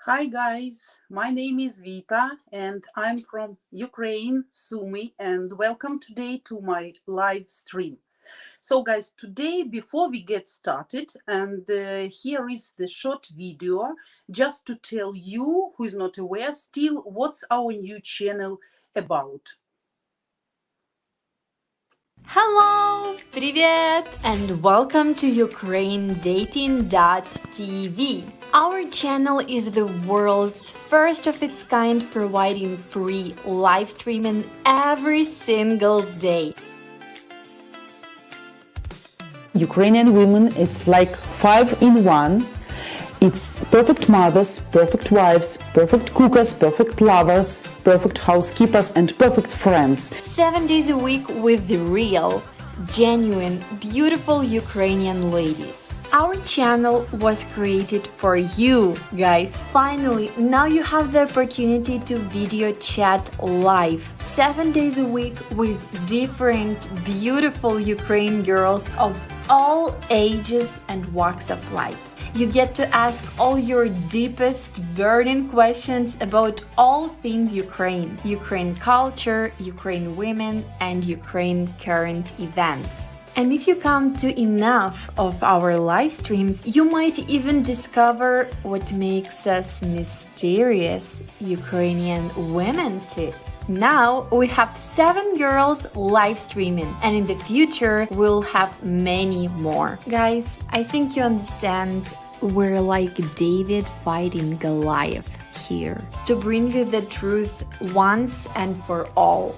Hi guys, my name is Vita and I'm from Ukraine, Sumy, and welcome today to my live stream. So guys, today before we get started, and here is the short video just to tell you who is not aware still what's our new channel about. Hello, привет, and welcome to UkraineDating.tv. Our channel is the world's first of its kind, providing free live streaming every single day. Ukrainian women, it's like 5 in 1. It's perfect mothers, perfect wives, perfect cookers, perfect lovers, perfect housekeepers, and perfect friends. 7 days a week with the real, genuine, beautiful Ukrainian ladies. Our channel was created for you, guys. Finally, now you have the opportunity to video chat live 7 days a week with different, beautiful Ukrainian girls of all ages and walks of life. You get to ask all your deepest burning questions about all things Ukraine, Ukraine culture, Ukraine women, and Ukraine current events. And if you come to enough of our live streams, you might even discover what makes us mysterious Ukrainian women too. Now we have 7 girls live streaming, and in the future we'll have many more. Guys, I think you understand we're like David fighting Goliath here to bring you the truth once and for all.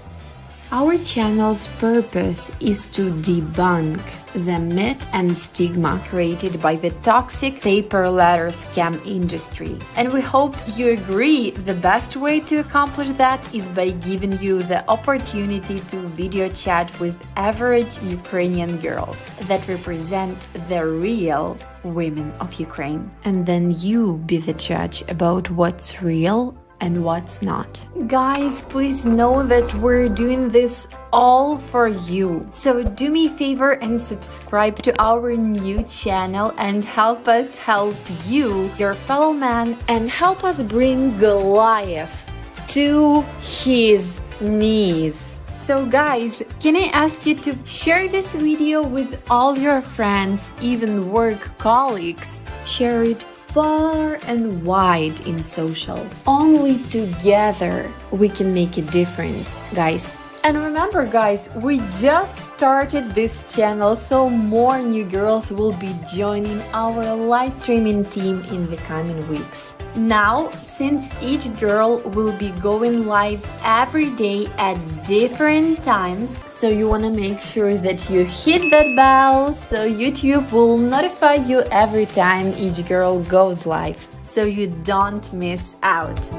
Our channel's purpose is to debunk the myth and stigma created by the toxic paper letter scam industry. And we hope you agree the best way to accomplish that is by giving you the opportunity to video chat with average Ukrainian girls that represent the real women of Ukraine. And then you be the judge about what's real and what's not. Guys, please know that we're doing this all for you. So do me a favor and subscribe to our new channel and help us help you, your fellow man, and help us bring Goliath to his knees. So guys, can I ask you to share this video with all your friends, even work colleagues? Share it far and wide in social. Only together we can make a difference, guys. And remember, guys, we just started this channel, so more new girls will be joining our live streaming team in the coming weeks. Now, since each girl will be going live every day at different times, so you want to make sure that you hit that bell so YouTube will notify you every time each girl goes live, so you don't miss out.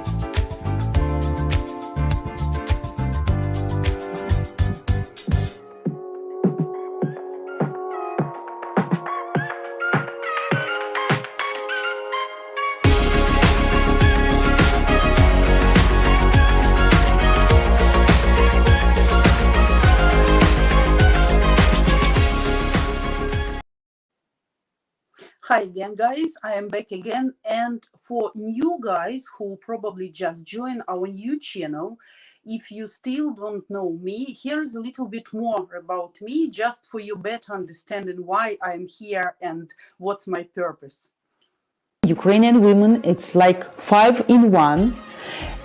Hi again guys, I am back again, and for new guys who probably just joined our new channel, if you still don't know me, here is a little bit more about me, just for you better understanding why I am here and what's my purpose. Ukrainian women, it's like 5 in 1.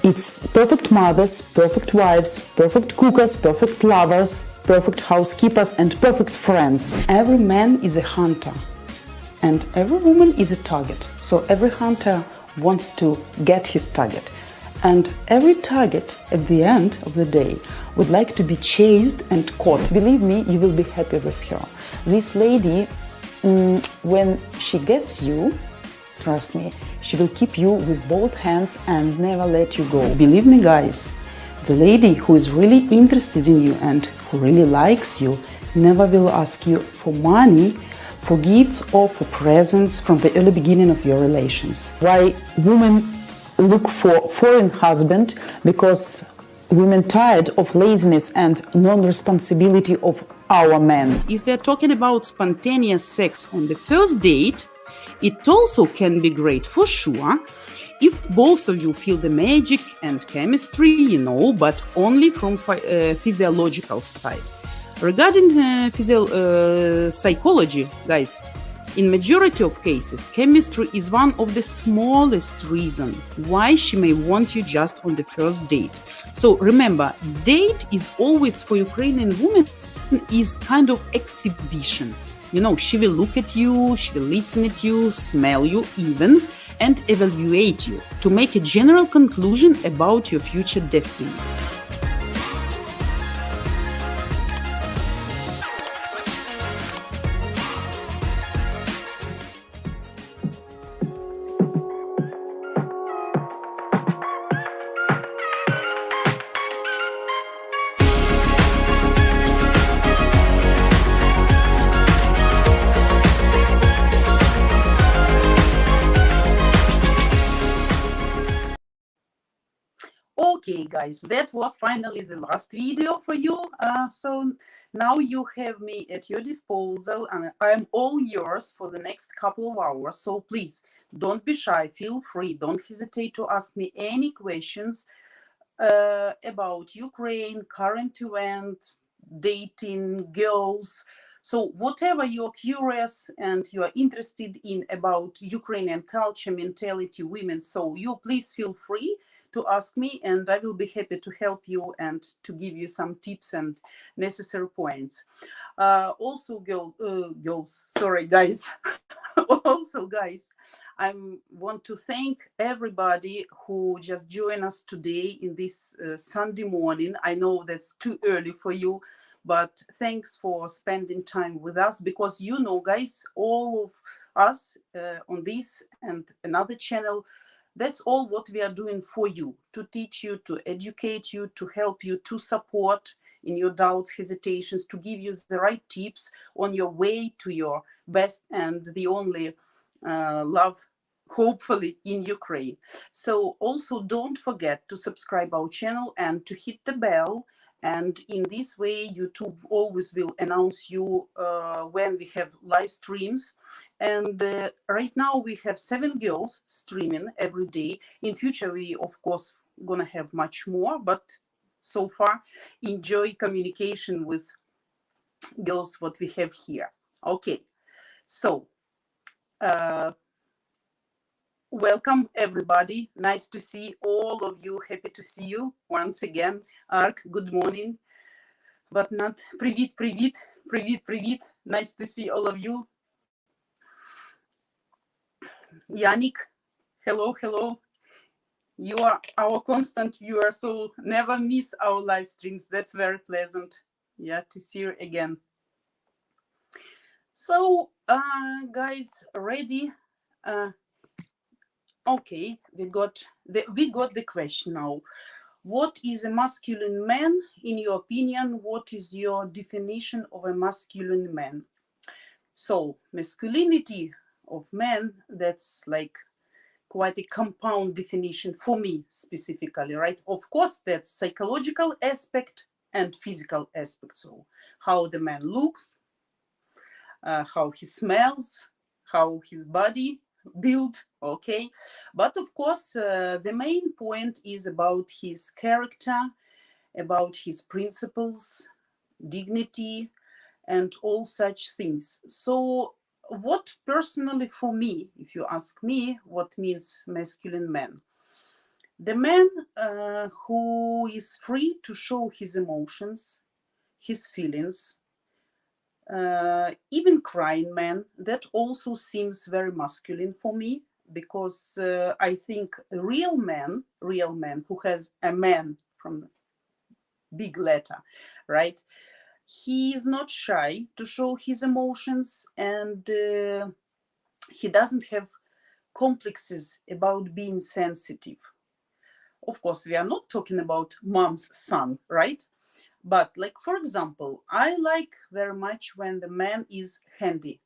It's perfect mothers, perfect wives, perfect cookers, perfect lovers, perfect housekeepers, and perfect friends. Every man is a hunter. And every woman is a target. So every hunter wants to get his target. And every target at the end of the day would like to be chased and caught. Believe me, you will be happy with her. This lady, when she gets you, trust me, she will keep you with both hands and never let you go. Believe me, guys, the lady who is really interested in you and who really likes you never will ask you for money, for gifts, or for presents from the early beginning of your relations. Why women look for foreign husband? Because women tired of laziness and non-responsibility of our men. If we are talking about spontaneous sex on the first date, it also can be great for sure. If both of you feel the magic and chemistry, but only from physiological side. Regarding psychology, guys, in majority of cases, chemistry is one of the smallest reasons why she may want you just on the first date. So remember, date is always for Ukrainian women is kind of exhibition. She will look at you, she will listen at you, smell you even, and evaluate you to make a general conclusion about your future destiny. Okay, guys, that was finally the last video for you. So now you have me at your disposal, and I'm all yours for the next couple of hours. So please don't be shy. Feel free. Don't hesitate to ask me any questions about Ukraine, current event, dating, girls. So whatever you're curious and you are interested in about Ukrainian culture, mentality, women, so you please feel free to ask me, and I will be happy to help you and to give you some tips and necessary points. Also, girls, sorry, guys. Also, guys, I want to thank everybody who just joined us today in this Sunday morning. I know that's too early for you, but thanks for spending time with us, because guys, all of us on this and another channel, that's all what we are doing for you, to teach you, to educate you, to help you, to support in your doubts, hesitations, to give you the right tips on your way to your best and the only love, hopefully, in Ukraine. So also don't forget to subscribe our channel and to hit the bell. And in this way, YouTube always will announce you when we have live streams. And right now we have 7 girls streaming every day. In future, we, of course, gonna have much more. But so far, enjoy communication with girls what we have here. Okay, so welcome everybody. Nice to see all of you. Happy to see you once again. Ark, good morning. But not привіт, привіт, привіт, привіт. Nice to see all of you. Yannick, hello, hello. You are our constant viewer, so never miss our live streams. That's very pleasant. Yeah, to see you again. So, guys, ready? Okay, we got the question now. What is a masculine man? In your opinion, what is your definition of a masculine man? So, masculinity of man, that's like quite a compound definition for me specifically, right? Of course, that's psychological aspect and physical aspect. So, how the man looks, how he smells, how his body build, okay, but of course the main point is about his character, about his principles, dignity, and all such things. So what personally for me, if you ask me what means masculine man, the man who is free to show his emotions, his feelings, even crying man, that also seems very masculine for me, because I think a real man who has a man from big letter, right? He is not shy to show his emotions, and he doesn't have complexes about being sensitive. Of course, we are not talking about mom's son, right? But like, for example, I like very much when the man is handy.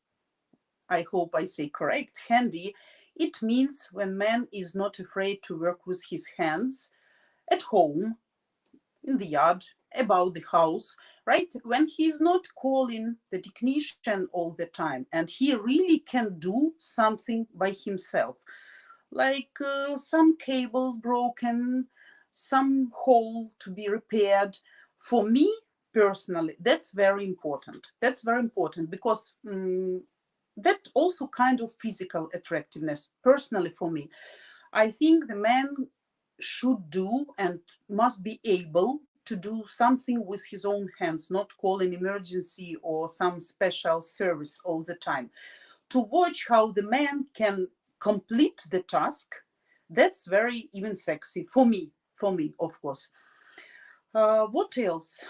I hope I say correct. Handy, it means when man is not afraid to work with his hands at home, in the yard, about the house, right? When he's not calling the technician all the time and he really can do something by himself. like some cables broken, some hole to be repaired. For me personally, that's very important. That's very important because that also kind of physical attractiveness. Personally, for me, I think the man should do and must be able to do something with his own hands, not call an emergency or some special service all the time. To watch how the man can complete the task, that's very even sexy for me. For me, of course. What else?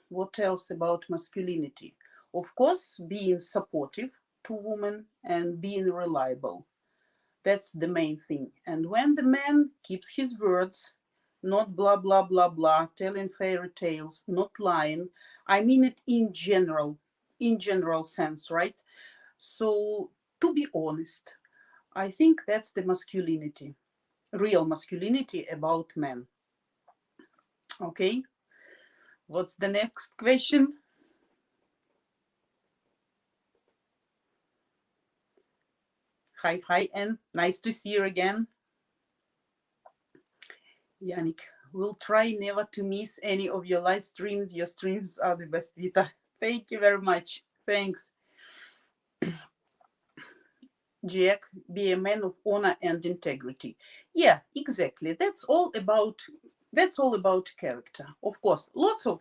What else about masculinity? Of course, being supportive to women and being reliable. That's the main thing. And when the man keeps his words, not blah, blah, blah, blah, telling fairy tales, not lying, I mean it in general sense, right? So, to be honest, I think that's the masculinity, real masculinity about men. Okay, what's the next question? Hi, and nice to see you again. Yannick, we'll try never to miss any of your live streams. Your streams are the best, Vita. Thank you very much. Thanks. Jack, be a man of honor and integrity. Yeah, exactly. That's all about character. Of course, lots of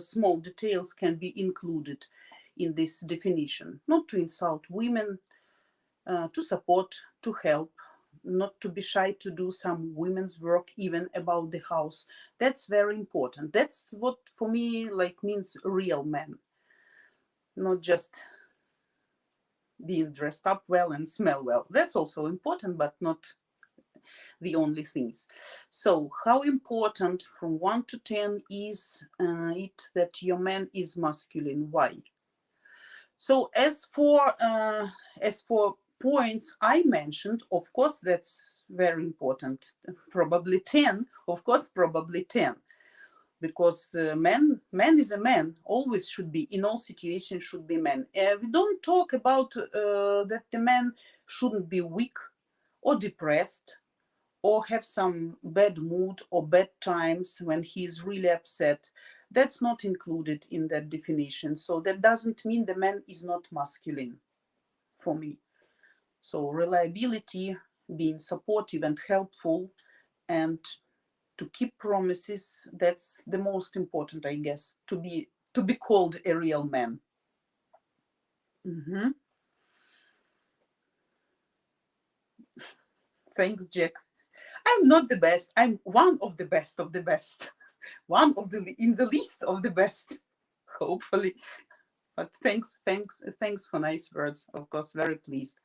small details can be included in this definition. Not to insult women, to support, to help, not to be shy to do some women's work, even about the house. That's very important. That's what for me like means real man, not just being dressed up well and smell well. That's also important, but not the only things. So how important from 1 to 10 is it that your man is masculine? Why? So as for points I mentioned, of course that's very important. Probably 10, of course, probably 10, because man is a man, always should be, in all situations should be man. We don't talk about that the man shouldn't be weak or depressed or have some bad mood or bad times when he is really upset. That's not included in that definition. So that doesn't mean the man is not masculine for me. So reliability, being supportive and helpful, and to keep promises, that's the most important, I guess, to be called a real man. Mm-hmm. Thanks, Jack. I'm not the best. I'm one of the best of the best. One of the in the list of the best, hopefully. But thanks for nice words. Of course, very pleased.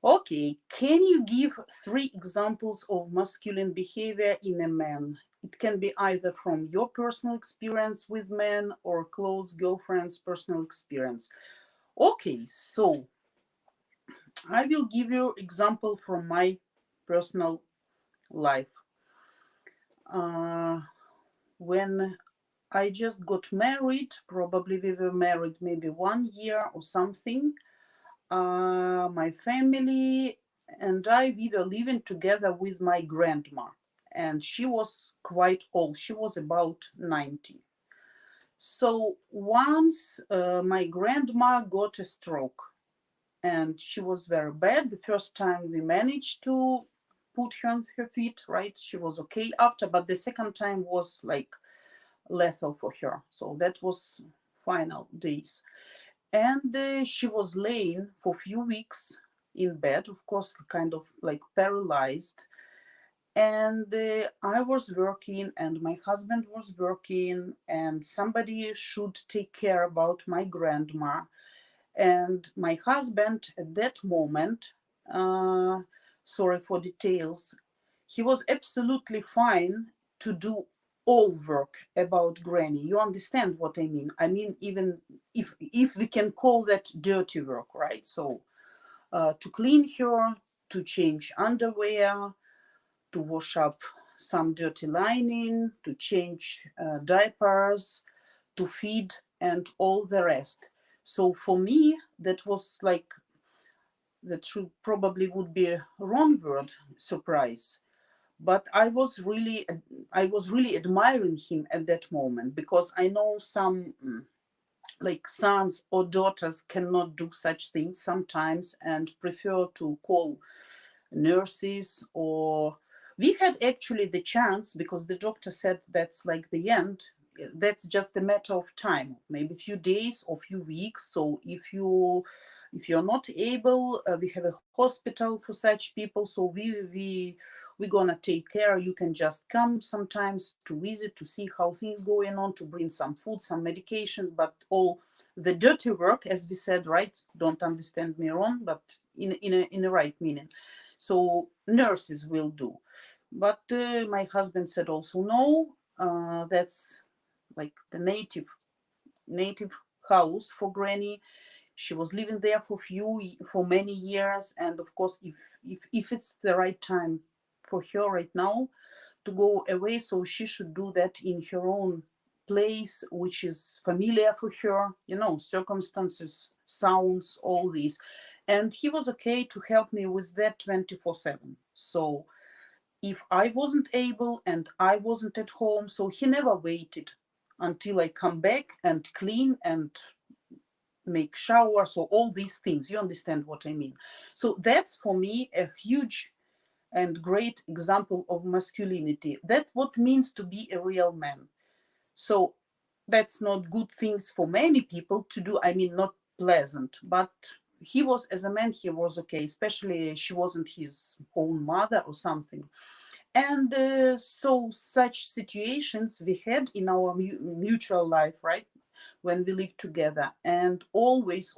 Okay, can you give 3 examples of masculine behavior in a man? It can be either from your personal experience with men or close girlfriend's personal experience. Okay, so I will give you example from my personal life. When I just got married, probably we were married maybe 1 year or something. My family and I, we were living together with my grandma, and she was quite old. She was about 90. So once my grandma got a stroke, and she was very bad. The first time we managed to put her on her feet, right? She was okay after, but the second time was like lethal for her. So that was final days. And she was laying for a few weeks in bed, of course, kind of like paralyzed. And I was working and my husband was working, and somebody should take care about my grandma. And my husband at that moment, sorry for details, he was absolutely fine to do all work about granny. You understand what I mean? I mean, even if we can call that dirty work, right? So to clean her, to change underwear, to wash up some dirty lining, to change diapers, to feed, and all the rest. So for me, that was like that should probably would be a wrong word, surprise. But I was really admiring him at that moment, because I know some like sons or daughters cannot do such things sometimes and prefer to call nurses. Or we had actually the chance, because the doctor said that's like the end, that's just a matter of time, maybe a few days or few weeks. So if you're not able, we have a hospital for such people, so we're gonna take care. You can just come sometimes to visit, to see how things going on, to bring some food, some medication, but all the dirty work, as we said, right, don't understand me wrong, but in a right meaning, so nurses will do. But my husband said also no, that's like the native house for granny. She was living there for many years, and of course, if it's the right time for her right now to go away, so she should do that in her own place, which is familiar for her, circumstances, sounds, all these. And he was okay to help me with that 24/7. So if I wasn't able and I wasn't at home, so he never waited until I come back and clean and make showers, so all these things, you understand what I mean. So that's for me a huge and great example of masculinity. That's what means to be a real man. So that's not good things for many people to do, I mean, not pleasant, but he was, as a man, he was okay, especially she wasn't his own mother or something. And so such situations we had in our mutual life, right, when we lived together. And always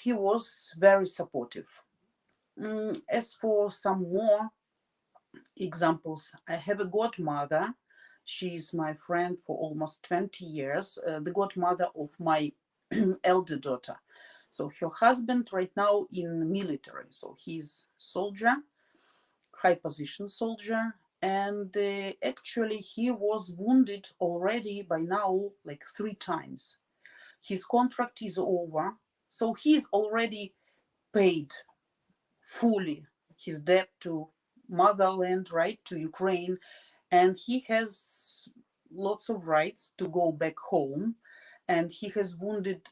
he was very supportive. As for some more examples, I have a godmother. She's my friend for almost 20 years, the godmother of my elder daughter. So her husband right now in military, so he's soldier, high position soldier, and actually he was wounded already by now like 3 times. His contract is over, so he's already paid fully his debt to motherland, right, to Ukraine, and he has lots of rights to go back home. And he was wounded,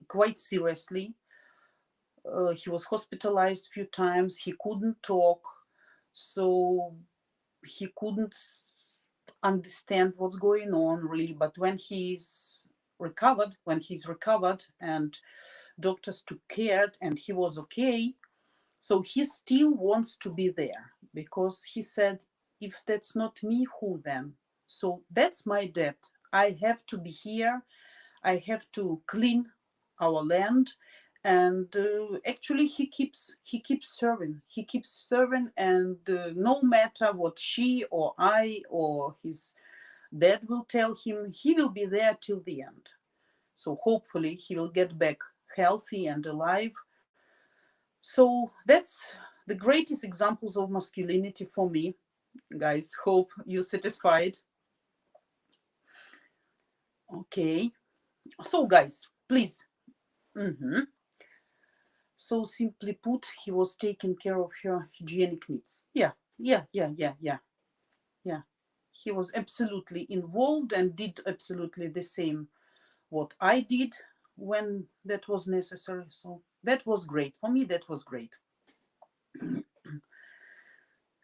quite seriously. He was hospitalized a few times. He couldn't talk, so he couldn't understand what's going on really. But when he's recovered, and doctors took care and he was okay, so he still wants to be there, because he said, if that's not me, who then? So that's my debt. I have to be here. I have to clean our land. And actually he keeps serving. And no matter what she or I or his dad will tell him, he will be there till the end. So hopefully he will get back healthy and alive. So that's the greatest examples of masculinity for me, guys. Hope you're satisfied. Okay, so guys, please. So simply put, he was taking care of her hygienic needs. Yeah. He was absolutely involved and did absolutely the same what I did when that was necessary. So that was great. For me, that was great.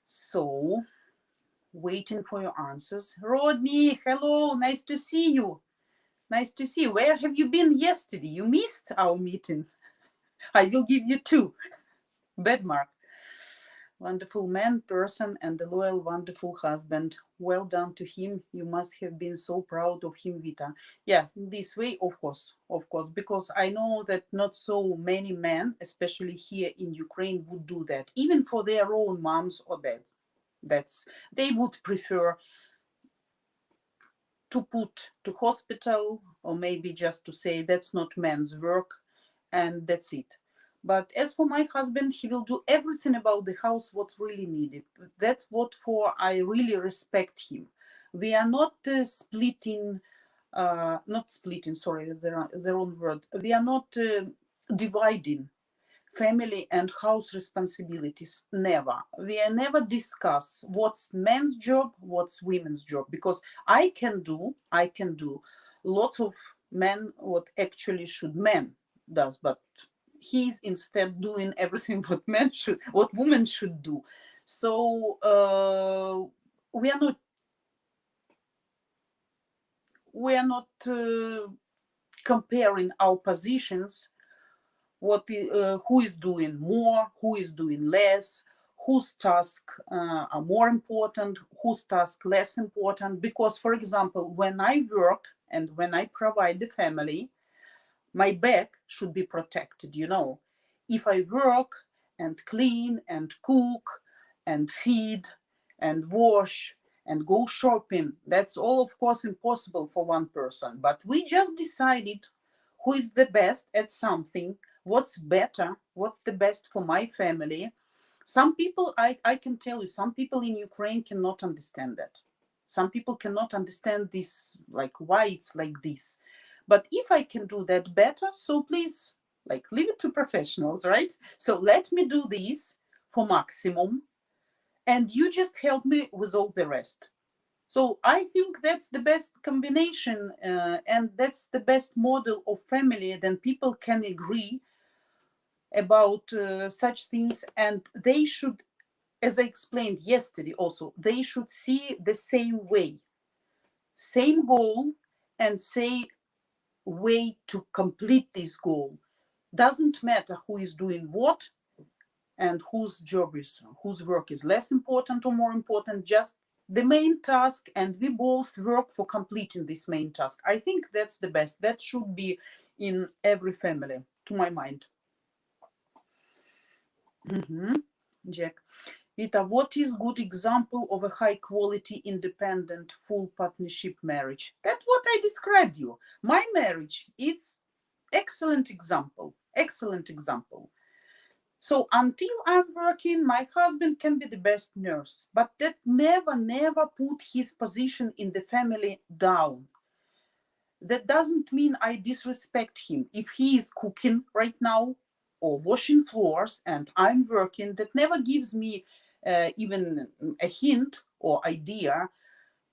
So, waiting for your answers. Rodney, hello, nice to see you. Nice to see you. Where have you been yesterday? You missed our meeting. I will give you 2. Bad mark. Wonderful man, person, and a loyal, wonderful husband. Well done to him. You must have been so proud of him, Vita. Yeah, this way, of course, because I know that not so many men, especially here in Ukraine, would do that, even for their own moms or dads. They would prefer to put to hospital, or maybe just to say that's not man's work, and that's it. But as for my husband, he will do everything about the house what's really needed. That's what for I really respect him. We are not splitting not splitting, sorry, their own word. We are not dividing family and house responsibilities. Never. We are never discuss what's men's job, what's women's job, because I can do lots of men what actually should men does, but he's instead doing everything what women should do. So we are not comparing our positions, who is doing more, who is doing less, whose tasks are more important, whose tasks less important. Because, for example, when I work and when I provide the family, my back should be protected, you know. If I work and clean and cook and feed and wash and go shopping, that's all, of course, impossible for one person. But we just decided who is the best at something, what's better, what's the best for my family. Some people, I can tell you, some people in Ukraine cannot understand that. Some people cannot understand this, like why it's like this. But if I can do that better, so please, like, leave it to professionals, right? So let me do this for maximum, and you just help me with all the rest. So I think that's the best combination, and that's the best model of family. Then people can agree about such things, and they should, as I explained yesterday also, they should see the same way, same goal, and same way to complete this goal. Doesn't matter who is doing what and whose work is less important or more important, just the main task, and we both work for completing this main task. I think that's the best. That should be in every family, to my mind. Jack. Vita, what is good example of a high quality, independent, full partnership marriage? That's what I described you. My marriage is excellent example. Excellent example. So until I'm working, my husband can be the best nurse, but that never put his position in the family down. That doesn't mean I disrespect him. If he is cooking right now or washing floors and I'm working, that never gives me even a hint or idea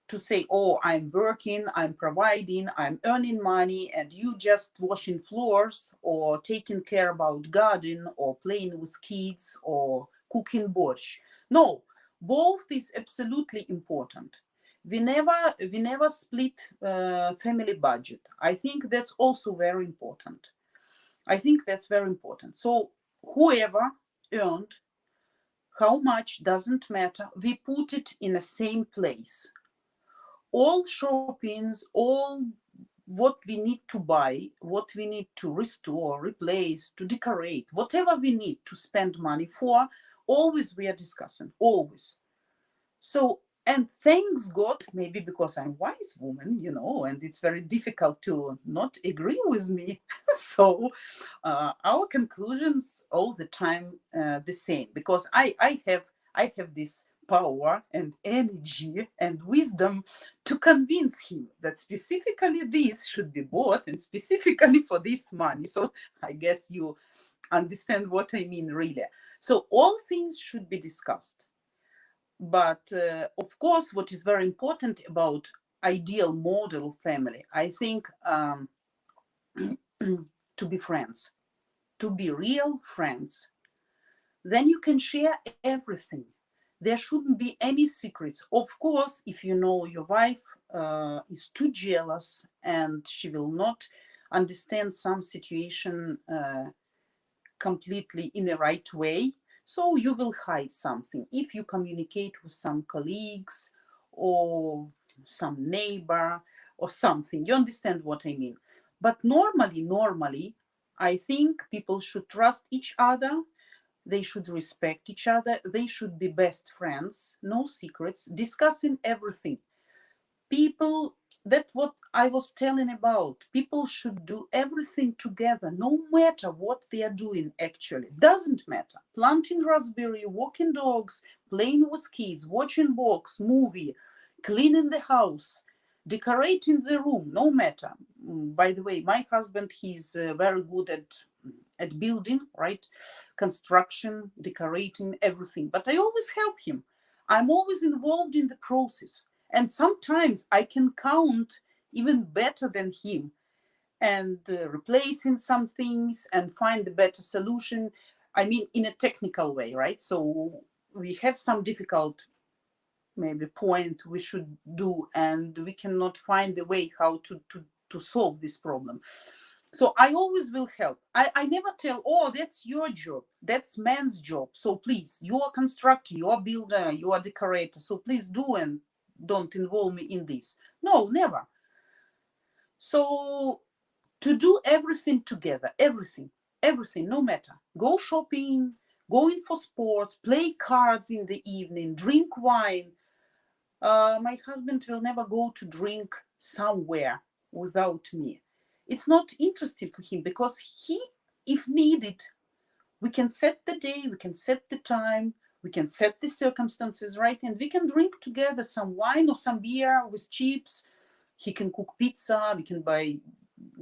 to say, oh, I'm working, I'm providing, I'm earning money, and you just washing floors or taking care about garden or playing with kids or cooking borscht. No, both is absolutely important. We never split family budget. I think that's also very important. I think that's very important. So whoever earned how much doesn't matter. We put it in the same place. All shoppings, all what we need to buy, what we need to restore, replace, to decorate, whatever we need to spend money for, always we are discussing, always. So, and thanks God, maybe because I'm a wise woman, you know, and it's very difficult to not agree with me. So our conclusions all the time the same, because I have this power and energy and wisdom to convince him that specifically this should be bought and specifically for this money. So I guess you understand what I mean, really. So all things should be discussed. But of course, what is very important about ideal model of family, I think, to be friends, to be real friends. Then you can share everything. There shouldn't be any secrets. Of course, if you know your wife is too jealous and she will not understand some situation completely in the right way, so you will hide something. If you communicate with some colleagues or some neighbor or something, you understand what I mean. But normally, I think people should trust each other. They should respect each other. They should be best friends, no secrets, discussing everything. People, that's what I was telling about. People should do everything together, no matter what they are doing, actually. Doesn't matter. Planting raspberry, walking dogs, playing with kids, watching books, movie, cleaning the house. decorating the room, no matter. By the way, my husband, he's very good at building, right? Construction, decorating, everything. But I always help him. I'm always involved in the process. And sometimes I can count even better than him and replacing some things and find a better solution. I mean, in a technical way, right? So we have some difficult maybe point we should do, and we cannot find a way how to solve this problem. So I always will help. I never tell, oh, that's your job, that's man's job, so please, you are constructor, you are builder, you are decorator, so please do and don't involve me in this. No, never. So to do everything together, everything, no matter, go shopping, going for sports, play cards in the evening, drink wine. My husband will never go to drink somewhere without me. It's not interesting for him, because he, if needed, we can set the day, we can set the time, we can set the circumstances, right? And we can drink together some wine or some beer with chips. He can cook pizza, we can buy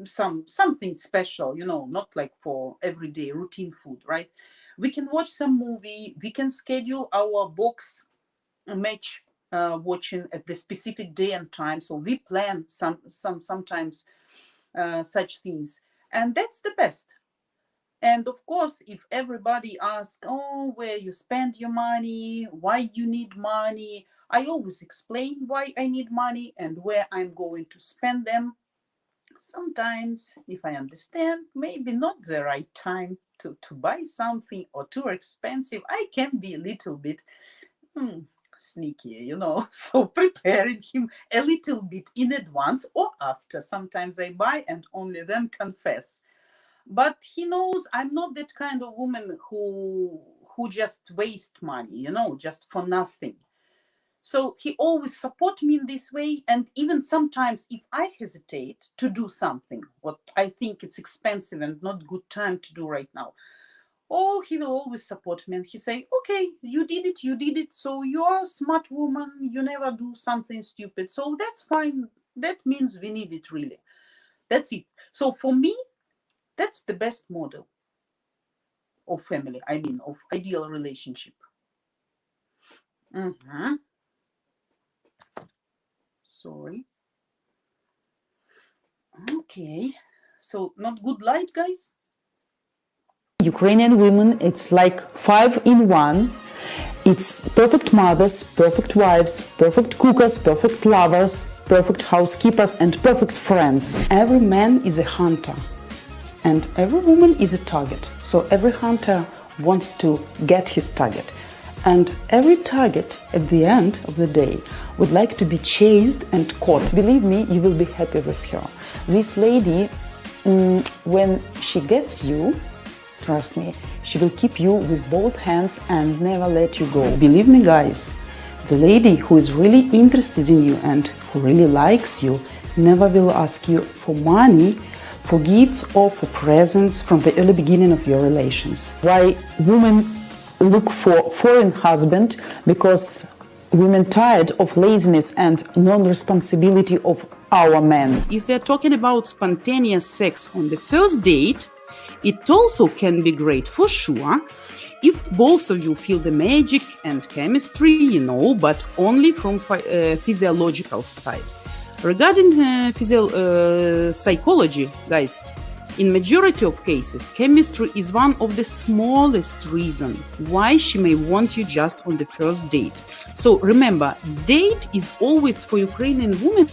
something special, not like for everyday routine food, right? We can watch some movie, we can schedule our box match watching at the specific day and time. So we plan sometimes such things, and that's the best. And of course, if everybody asks, oh, where you spend your money, why you need money, I always explain why I need money and where I'm going to spend them. Sometimes, if I understand, maybe not the right time to buy something or too expensive, I can be a little bit sneaky, so preparing him a little bit in advance or after. Sometimes I buy and only then confess. But he knows I'm not that kind of woman who just waste money, just for nothing. So he always support me in this way. And even sometimes if I hesitate to do something, what I think it's expensive and not good time to do right now, oh, he will always support me, and he say, okay, you did it, so you're a smart woman, you never do something stupid, so that's fine, that means we need it really. That's it. So for me, that's the best model of family, I mean, of ideal relationship. Sorry. Okay, so not good light, guys? Ukrainian women, it's like 5 in 1. It's perfect mothers, perfect wives, perfect cookers, perfect lovers, perfect housekeepers, and perfect friends. Every man is a hunter, and every woman is a target. So every hunter wants to get his target. And every target at the end of the day would like to be chased and caught. Believe me, you will be happy with her. This lady, when she gets you, trust me, she will keep you with both hands and never let you go. Believe me, guys, the lady who is really interested in you and who really likes you never will ask you for money, for gifts, or for presents from the early beginning of your relations. Why women look for foreign husband? Because women tired of laziness and non-responsibility of our men. If we're talking about spontaneous sex on the first date, it also can be great for sure if both of you feel the magic and chemistry, but only from physiological side. Regarding psychology, guys, in majority of cases, chemistry is one of the smallest reasons why she may want you just on the first date. So remember, date is always for Ukrainian women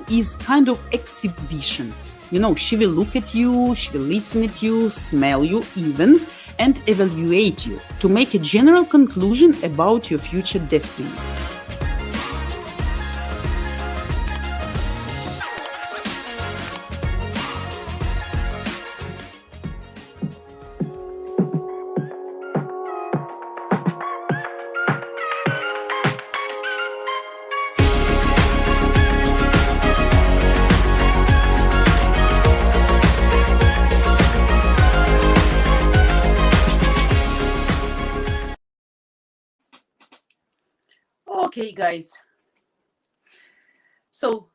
is kind of exhibition. She will look at you, she will listen at you, smell you even, and evaluate you to make a general conclusion about your future destiny. Okay, guys. So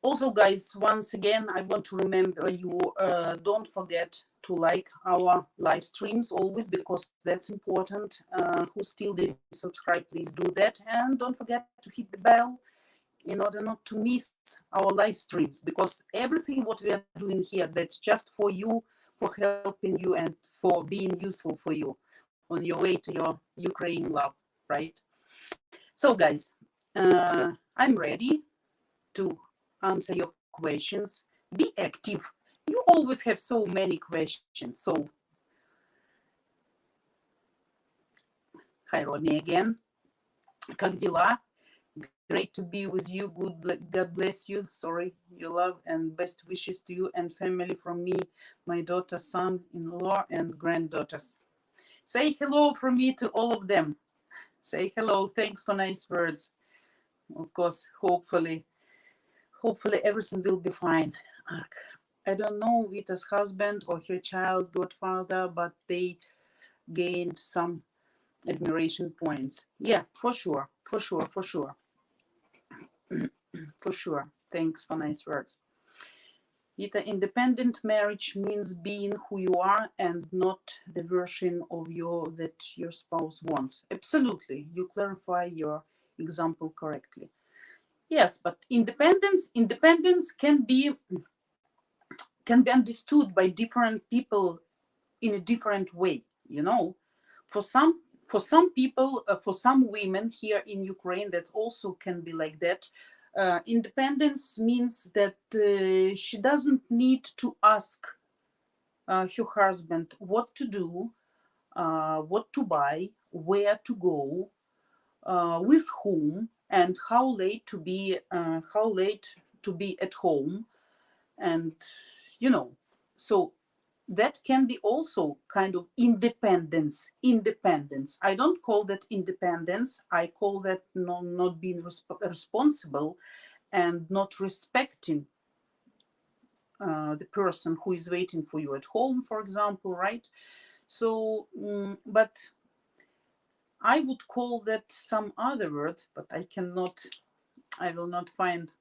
Also, guys, once again, I want to remember you, don't forget to like our live streams always, because that's important. Who still didn't subscribe, please do that. And don't forget to hit the bell in order not to miss our live streams, because everything what we are doing here, that's just for you, for helping you and for being useful for you on your way to your Ukraine love, right? So, guys, I'm ready to answer your questions. Be active. You always have so many questions. So, hi, Rodney again. Как дела? Great to be with you. God bless you. Sorry, your love and best wishes to you and family from me, my daughter, son-in-law, and granddaughters. Say hello from me to all of them. Say hello. Thanks for nice words. Of course, hopefully everything will be fine. I don't know Vita's husband or her child godfather, but they gained some admiration points. Yeah, for sure. For sure. Thanks for nice words. Vita, independent marriage means being who you are and not the version of you that your spouse wants. Absolutely. You clarify your example correctly. Yes, but independence can be understood by different people in a different way, you know. For some people, for some women here in Ukraine, that also can be like that. Independence means that she doesn't need to ask her husband what to do, what to buy, where to go, with whom, and how late to be at home. And you know, so that can be also kind of independence. I don't call that independence. I call that not being responsible and not respecting the person who is waiting for you at home, for example, right? So but I would call that some other word, but I will not find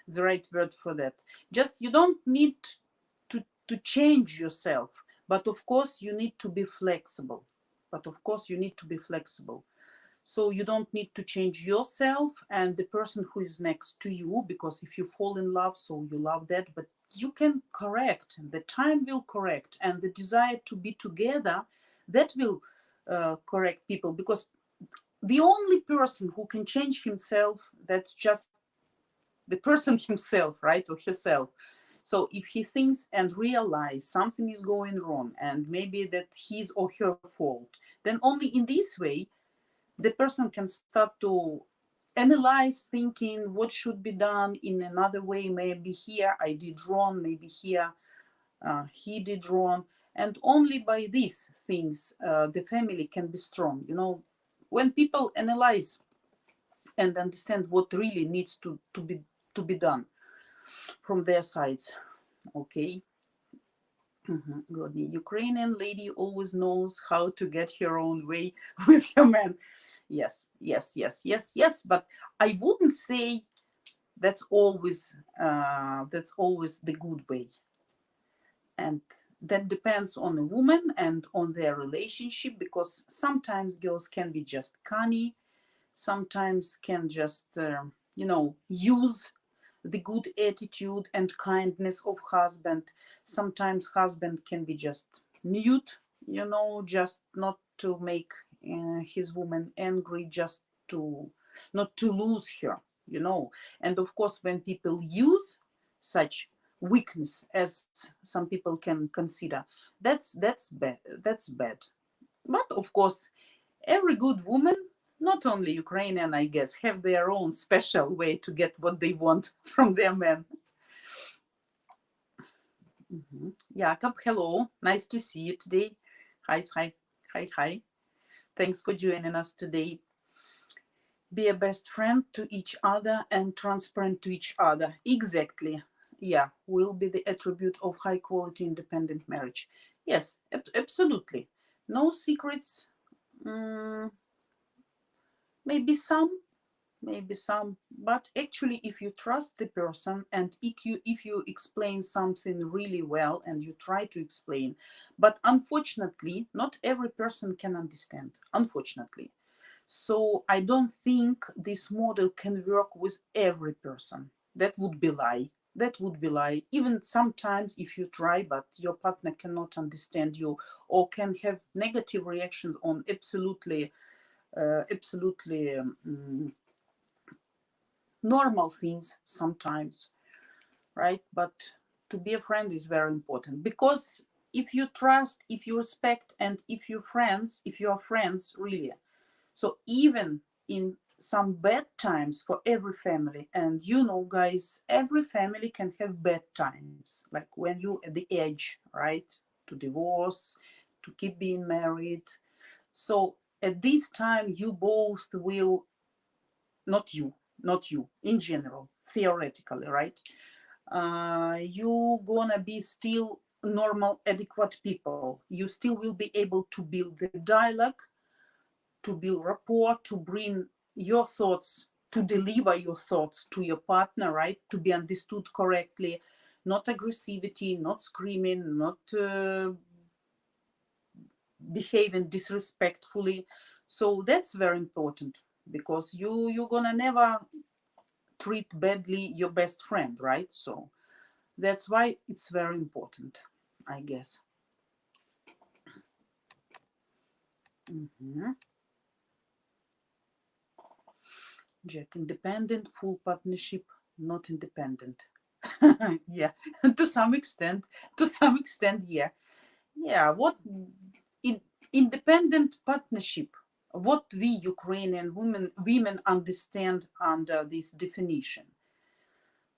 the right word for that. Just, you don't need to change yourself, but of course you need to be flexible. So you don't need to change yourself and the person who is next to you, because if you fall in love, so you love that, but you can correct. The time will correct, and the desire to be together, that will correct people, because the only person who can change himself, that's just the person himself, right, or herself. So if he thinks and realize something is going wrong and maybe that his or her fault, then only in this way the person can start to analyze, thinking what should be done in another way. Maybe here I did wrong, maybe here he did wrong. And only by these things the family can be strong. You know, when people analyze and understand what really needs to be done from their sides. Okay. Rodney, Ukrainian lady always knows how to get her own way with her man. Yes. But I wouldn't say that's always the good way. And that depends on the woman and on their relationship, because sometimes girls can be just canny, sometimes can just use the good attitude and kindness of husband. Sometimes husband can be just mute, just not to make his woman angry, just to not to lose her. And of course, when people use such weakness as some people can consider, that's bad. But of course, every good woman, not only Ukrainian, I guess, have their own special way to get what they want from their men. Jakob, hello. Nice to see you today. Hi. Thanks for joining us today. Be a best friend to each other and transparent to each other. Exactly. Yeah, will be the attribute of high quality independent marriage. Yes, absolutely. No secrets. Maybe some, maybe some, but actually if you trust the person and if you explain something really well and you try to explain, but unfortunately not every person can understand, unfortunately. So I don't think this model can work with every person. That would be lie. That would be lie. Even sometimes if you try, but your partner cannot understand you or can have negative reactions on absolutely normal things sometimes, right? But to be a friend is very important, because if you trust, if you respect, and if you are friends really, so even in some bad times for every family, and you know guys, every family can have bad times, like when you at the edge, right, to divorce, to keep being married. So at this time you both will, not you, not you in general, theoretically, right, you gonna be still normal adequate people. You still will be able to build the dialogue, to build rapport, to bring your thoughts, to deliver your thoughts to your partner, right, to be understood correctly, not aggressivity, not screaming, not behaving disrespectfully. So that's very important, because you're gonna never treat badly your best friend, right? So that's why it's very important, I guess. Jack, independent, full partnership, not independent. Yeah, to some extent, yeah. Yeah, what in independent partnership, what we Ukrainian women understand under this definition,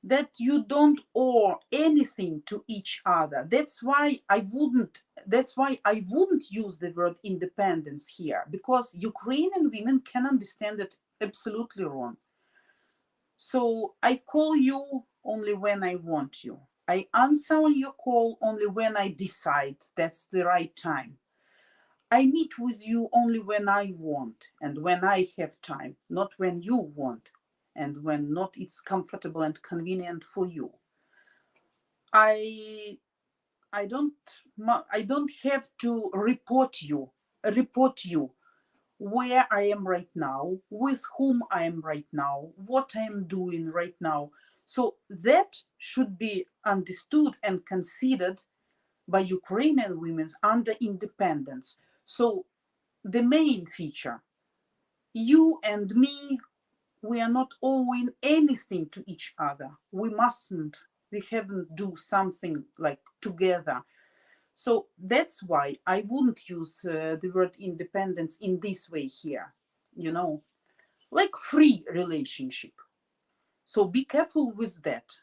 that you don't owe anything to each other. That's why I wouldn't use the word independence here, because Ukrainian women can understand it absolutely wrong. So I call you only when I want you. I answer your call only when I decide that's the right time. I meet with you only when I want and when I have time, not when you want and when not it's comfortable and convenient for you. I I don't have to report you where I am right now, with whom I am right now, what I am doing right now. So that should be understood and considered by Ukrainian women under independence. So the main feature, you and me, we are not owing anything to each other. We haven't do something like together. So that's why I wouldn't use the word independence in this way here, you know, like free relationship. So be careful with that.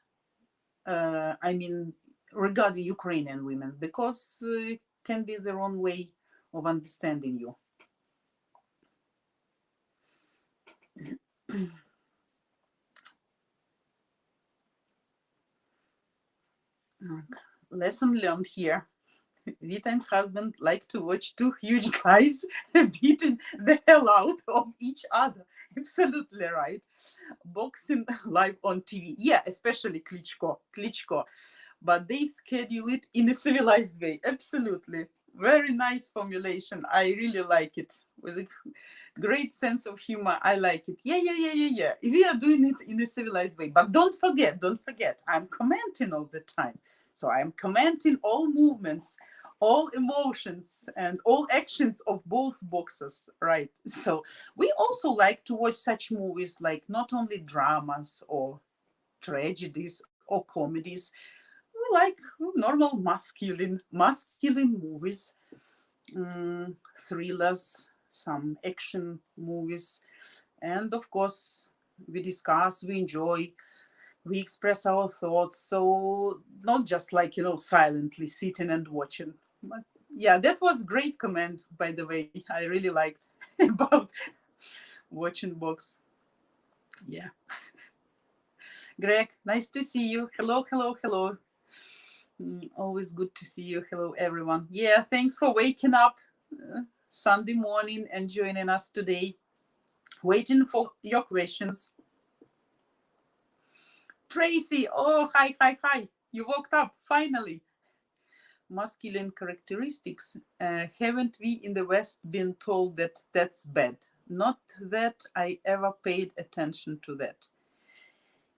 I mean, regarding Ukrainian women, because it can be the wrong way of understanding you. Lesson learned here. Vita and husband like to watch two huge guys beating the hell out of each other. Absolutely right. Boxing live on TV. Yeah, especially Klitschko. But they schedule it in a civilized way. Absolutely. Very nice formulation. I really like it. With a great sense of humor. I like it. Yeah. We are doing it in a civilized way. But don't forget, I'm commenting all the time. So I'm commenting all movements, all emotions, and all actions of both boxers, right? So we also like to watch such movies, like not only dramas or tragedies or comedies. We like normal masculine movies, thrillers, some action movies, and of course we discuss, we enjoy, we express our thoughts. So not just like, silently sitting and watching. But yeah, that was great comment, by the way. I really liked about watching box. Yeah. Greg, nice to see you. Hello. Always good to see you. Hello, everyone. Yeah, thanks for waking up Sunday morning and joining us today. Waiting for your questions. Tracy, oh, hi. You woke up, finally. Masculine characteristics. Haven't we in the West been told that that's bad? Not that I ever paid attention to that.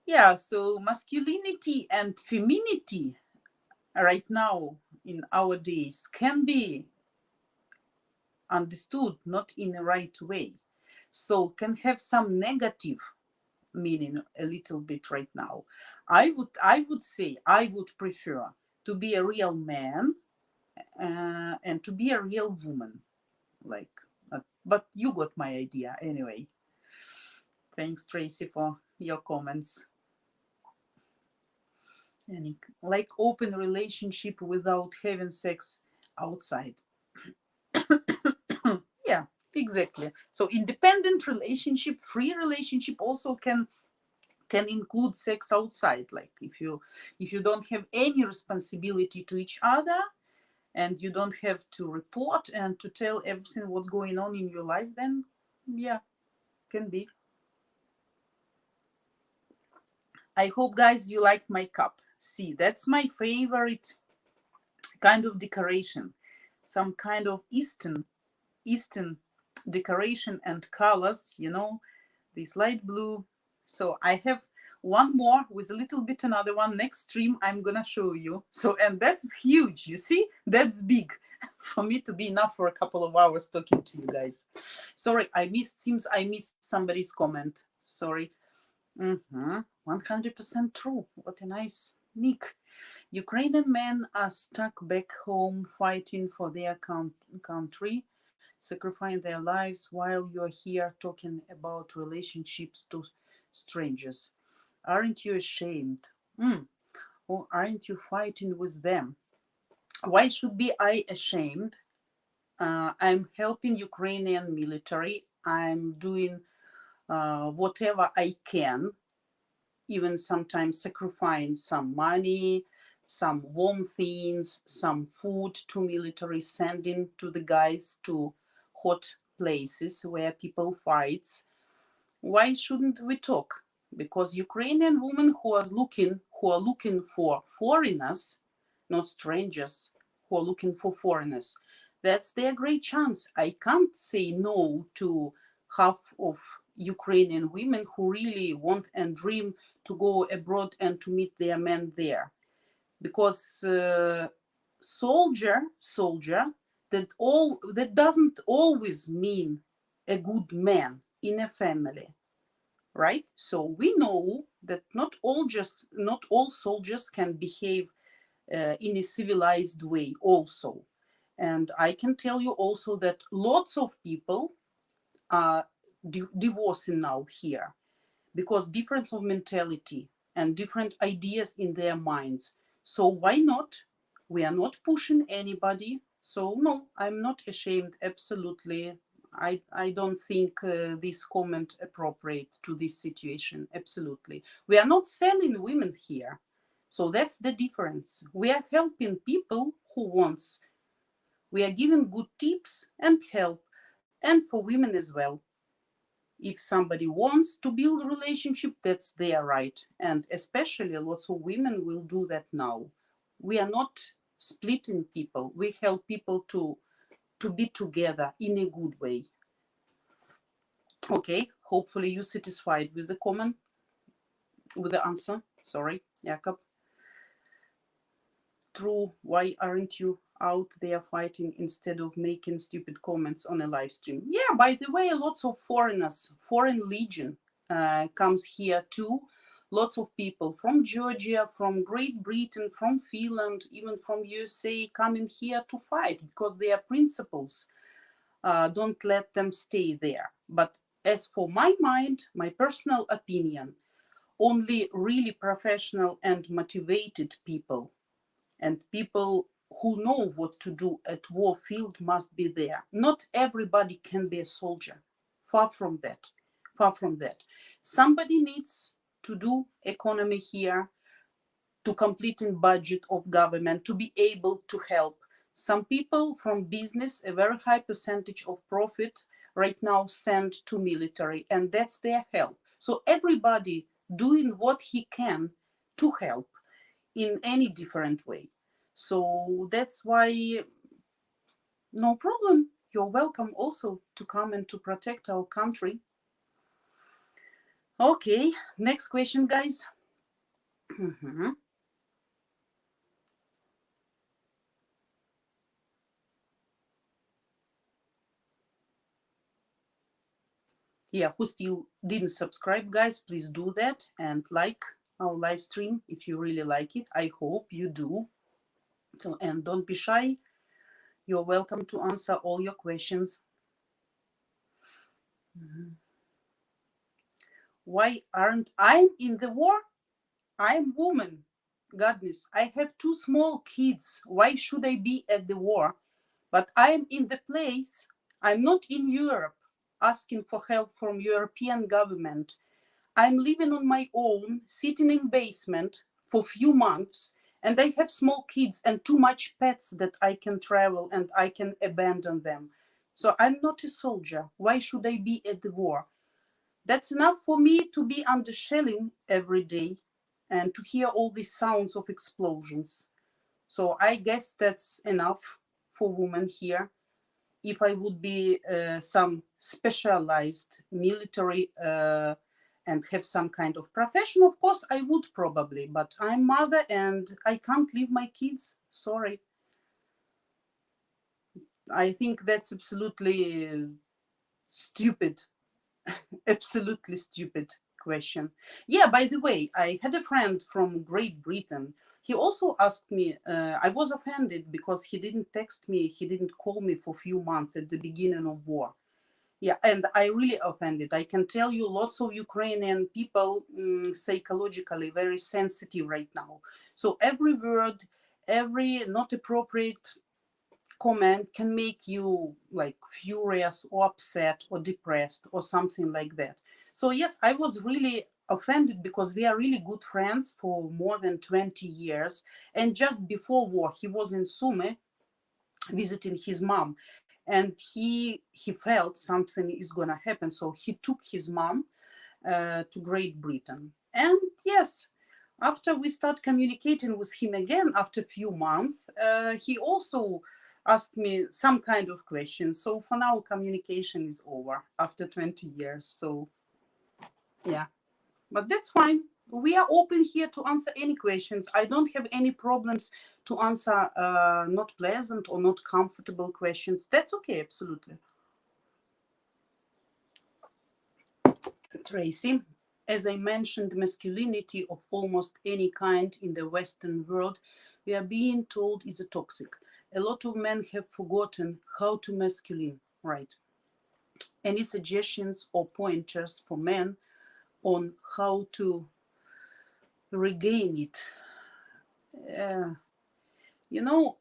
Yeah, so masculinity and femininity right now in our days can be understood not in a right way. So can have some negative meaning a little bit right now. I would say I would prefer to be a real man and to be a real woman. Like, but you got my idea anyway. Thanks, Tracy, for your comments. And like open relationship without having sex outside. Yeah, exactly. So independent relationship, free relationship also can include sex outside. Like if you don't have any responsibility to each other, and you don't have to report and to tell everything what's going on in your life, then yeah, can be. I hope, guys, you liked my cup. See, that's my favorite kind of decoration. Some kind of Eastern decoration and colors, this light blue. So I have one more with a little bit another one. Next stream, I'm gonna show you. So, and that's huge. You see, that's big for me to be enough for a couple of hours talking to you guys. Sorry, seems I missed somebody's comment. Sorry. 100% true. What a nice nick. Ukrainian men are stuck back home fighting for their country, sacrificing their lives while you're here talking about relationships to strangers. Aren't you ashamed? Or aren't you fighting with them? Why should be I ashamed? I'm helping Ukrainian military. I'm doing whatever I can, even sometimes sacrificing some money, some warm things, some food to military, sending to the guys to hot places where people fights. Why shouldn't we talk? Because Ukrainian women who are looking for foreigners, not strangers, who are looking for foreigners, that's their great chance. I can't say no to half of Ukrainian women who really want and dream to go abroad and to meet their men there. Because soldier that doesn't always mean a good man in a family, right? So we know that not all soldiers can behave in a civilized way also. And I can tell you also that lots of people are divorcing now here because difference of mentality and different ideas in their minds. So why not? We are not pushing anybody. So no, I'm not ashamed. Absolutely. I don't think this comment appropriate to this situation. Absolutely. We are not selling women here. So that's the difference. We are helping people who wants. We are giving good tips and help, and for women as well. If somebody wants to build a relationship, that's their right. And especially lots of women will do that now. We are not splitting people. We help people to be together in a good way. Okay, hopefully you're satisfied with the comment, with the answer. Sorry, Jakob. True, why aren't you out there fighting instead of making stupid comments on a live stream? Yeah, by the way, lots of foreigners, foreign legion comes here too. Lots of people from Georgia, from Great Britain, from Finland, even from USA coming here to fight because their principles don't let them stay there. But as for my mind, my personal opinion, only really professional and motivated people and people who know what to do at war field must be there. Not everybody can be a soldier. Far from that. Far from that. Somebody needs to do economy here, to completing budget of government, to be able to help. Some people from business, a very high percentage of profit right now sent to military, and that's their help. So everybody doing what he can to help in any different way. So that's why no problem. You're welcome also to come and to protect our country. Okay, next question, guys. Yeah, who still didn't subscribe, guys, please do that and like our live stream if you really like it. I hope you do. So, and don't be shy. You're welcome to answer all your questions. Why aren't I in the war? I'm woman. Goodness, I have 2 small kids. Why should I be at the war? But I'm in the place. I'm not in Europe asking for help from European government. I'm living on my own, sitting in basement for few months, and I have small kids and too much pets that I can travel and I can abandon them. So I'm not a soldier. Why should I be at the war? That's enough for me to be under shelling every day and to hear all these sounds of explosions. So I guess that's enough for women here. If I would be some specialized military and have some kind of profession, of course I would probably, but I'm mother and I can't leave my kids. Sorry. I think that's absolutely stupid. Absolutely stupid question. Yeah, by the way, I had a friend from Great Britain. He also asked me, I was offended because he didn't text me, he didn't call me for a few months at the beginning of war. Yeah, and I really offended. I can tell you lots of Ukrainian people psychologically very sensitive right now. So every word, every not appropriate comment can make you like furious or upset or depressed or something like that. So yes, I was really offended because we are really good friends for more than 20 years. And just before war, he was in Sumy visiting his mom, and he felt something is gonna happen. So he took his mom to Great Britain. And yes, after we start communicating with him again after a few months, he also asked me some kind of questions. So for now, communication is over after 20 years. So yeah, but that's fine. We are open here to answer any questions. I don't have any problems to answer not pleasant or not comfortable questions. That's okay, absolutely. Tracy, as I mentioned, masculinity of almost any kind in the Western world, we are being told is a toxic. A lot of men have forgotten how to masculine, right? Any suggestions or pointers for men on how to regain it? You know,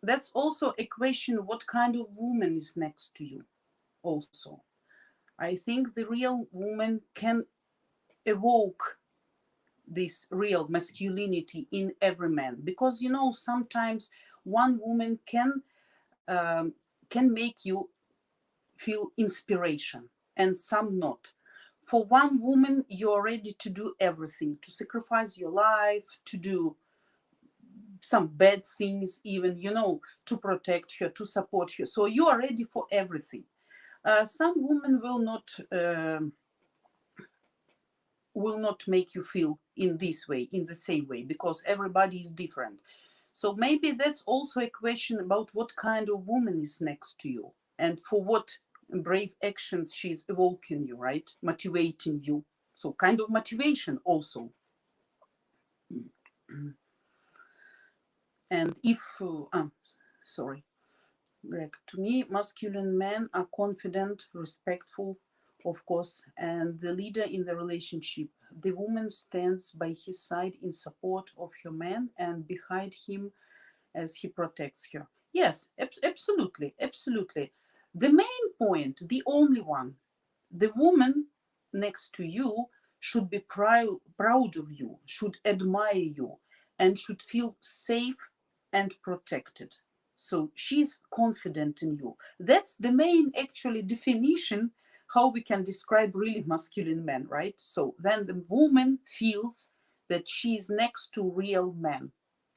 that's also a question what kind of woman is next to you also. I think the real woman can evoke this real masculinity in every man, because sometimes one woman can make you feel inspiration and some not. For one woman you're ready to do everything, to sacrifice your life, to do some bad things, even to protect her, to support her. So you are ready for everything. Some women will not make you feel in this way, in the same way, because everybody is different. So maybe that's also a question about what kind of woman is next to you and for what brave actions she's evoking you, right? Motivating you. So kind of motivation also. And if, sorry, Greg, to me, masculine men are confident, respectful, of course, and the leader in the relationship. The woman stands by his side in support of her man and behind him as he protects her. Yes, absolutely, absolutely. The main point, the only one, the woman next to you should be proud of you, should admire you, and should feel safe and protected. So she's confident in you. That's the main actually definition how we can describe really masculine men, right? So then the woman feels that she's next to real men.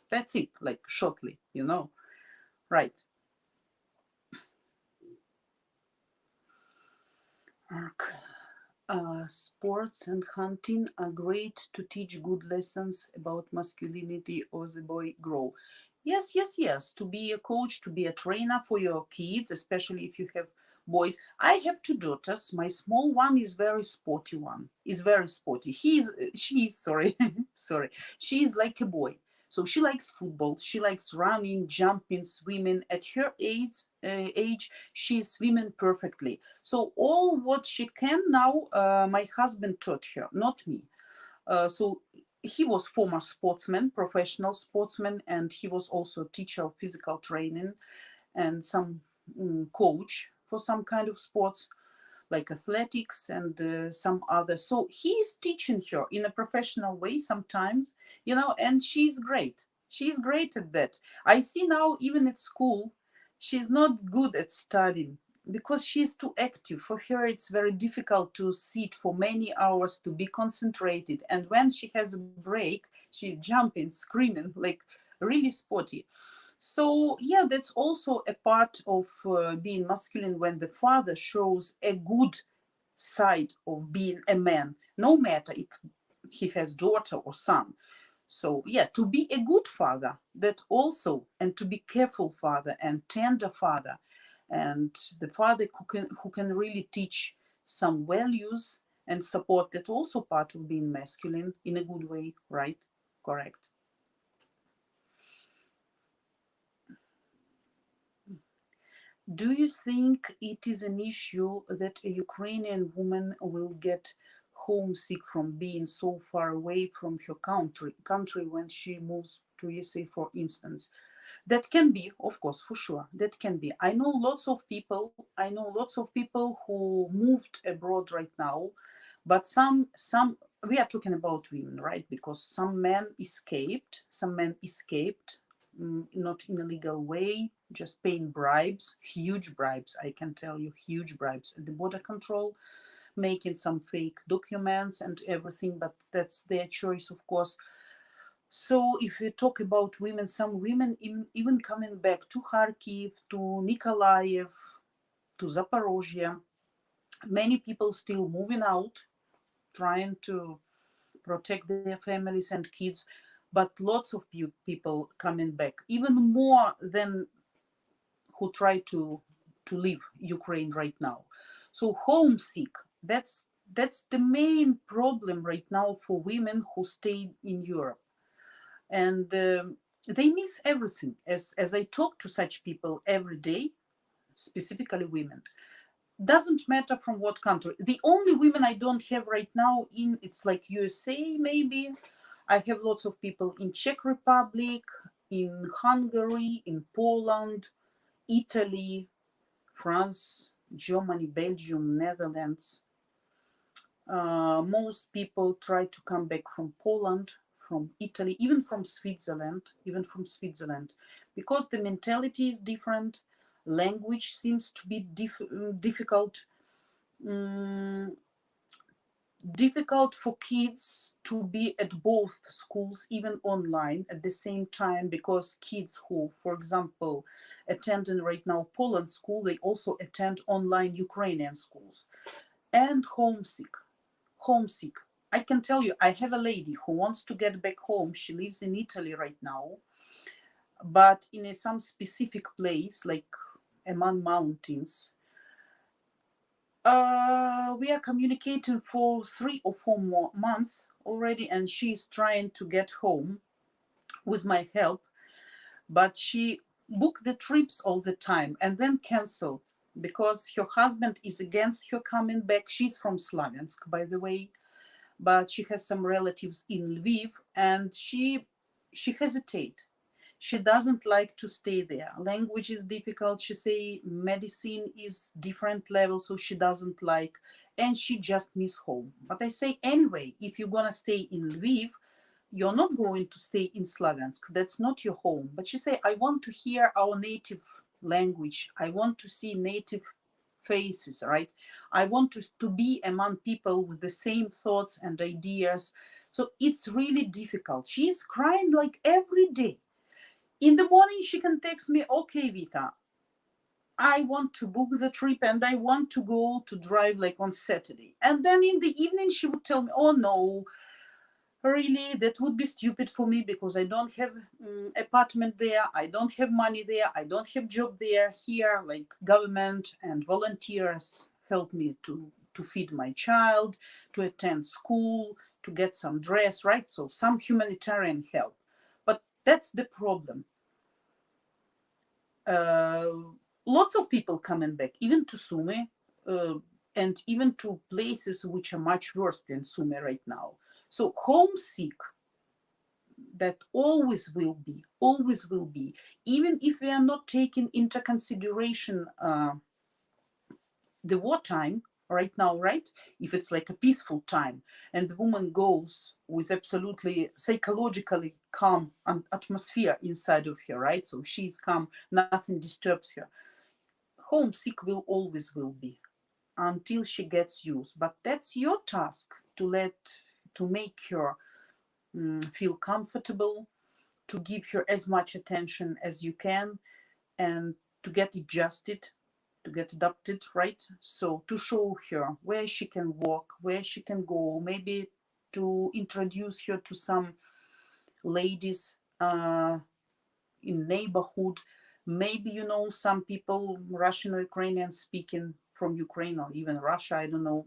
That's it, like shortly, right? Sports and hunting are great to teach good lessons about masculinity as the boy grow. Yes, yes, yes. To be a coach, to be a trainer for your kids, especially if you have boys. I have two daughters. My small one is very sporty one. Is very sporty. She's sorry, sorry. She is like a boy. So she likes football. She likes running, jumping, swimming. At her age, she's swimming perfectly. So all what she can now, my husband taught her, not me. So he was former sportsman, professional sportsman, and he was also teacher of physical training and some coach for some kind of sports like athletics and some other. So he's teaching her in a professional way sometimes, and she's great. She's great at that. I see now, even at school, she's not good at studying because she's too active. For her, it's very difficult to sit for many hours to be concentrated. And when she has a break, she's jumping, screaming, like really sporty. So, yeah, that's also a part of being masculine when the father shows a good side of being a man, no matter if he has daughter or son. So, yeah, to be a good father, that also, and to be careful father and tender father, and the father who can really teach some values and support, that also part of being masculine in a good way, right? Correct. Do you think it is an issue that a Ukrainian woman will get homesick from being so far away from her country when she moves to USA, for instance? That can be, of course, for sure. That can be. I know lots of people. I know lots of people who moved abroad right now, but some we are talking about women, right? Because some men escaped. Some men escaped, not in a legal way, just paying bribes, huge bribes. I can tell you, huge bribes at the border control, making some fake documents and everything. But that's their choice, of course. So if we talk about women, some women even coming back to Kharkiv, to Nikolaev, to Zaporozhye, many people still moving out, trying to protect their families and kids, but lots of people coming back, even more than who try to leave Ukraine right now. So homesick, that's the main problem right now for women who stay in Europe. And they miss everything. As I talk to such people every day, specifically women, doesn't matter from what country. The only women I don't have right now in, it's like USA maybe. I have lots of people in Czech Republic, in Hungary, in Poland, Italy, France, Germany, Belgium, Netherlands. Most people try to come back from Poland, from Italy, even from Switzerland, because the mentality is different. Language seems to be difficult. Mm, difficult for kids to be at both schools, even online at the same time, because kids who, for example, attending right now Poland school, they also attend online Ukrainian schools. And homesick. I can tell you, I have a lady who wants to get back home. She lives in Italy right now, but in some specific place, like among mountains. We are communicating for 3 or 4 more months already, and she's trying to get home with my help, but she booked the trips all the time and then cancel because her husband is against her coming back. She's from Slaviansk, by the way, but she has some relatives in Lviv, and she hesitates. She doesn't like to stay there. Language is difficult. She say medicine is different level, so she doesn't like, and she just miss home. But I say anyway, if you're gonna stay in Lviv, you're not going to stay in Slaviansk. That's not your home. But she say, I want to hear our native language. I want to see native faces, right? I want to be among people with the same thoughts and ideas. So it's really difficult. She's crying like every day. In the morning, she can text me, okay, Vita, I want to book the trip and I want to go to drive like on Saturday. And then in the evening, she would tell me, oh no, really, that would be stupid for me because I don't have apartment there. I don't have money there. I don't have job there. Here, like government and volunteers help me to feed my child, to attend school, to get some dress, right? So some humanitarian help. But that's the problem. Lots of people coming back, even to Sumy, and even to places which are much worse than Sumy right now. So homesick, that always will be, even if we are not taking into consideration the wartime right now, right? If it's like a peaceful time and the woman goes with absolutely psychologically calm atmosphere inside of her, right? So she's calm, nothing disturbs her. Homesick will be until she gets used. But that's your task to make her feel comfortable, to give her as much attention as you can, and to get adjusted, to get adapted, right? So to show her where she can walk, where she can go, maybe to introduce her to some ladies in neighborhood. Maybe you know some people, Russian or Ukrainian speaking from Ukraine or even Russia, I don't know.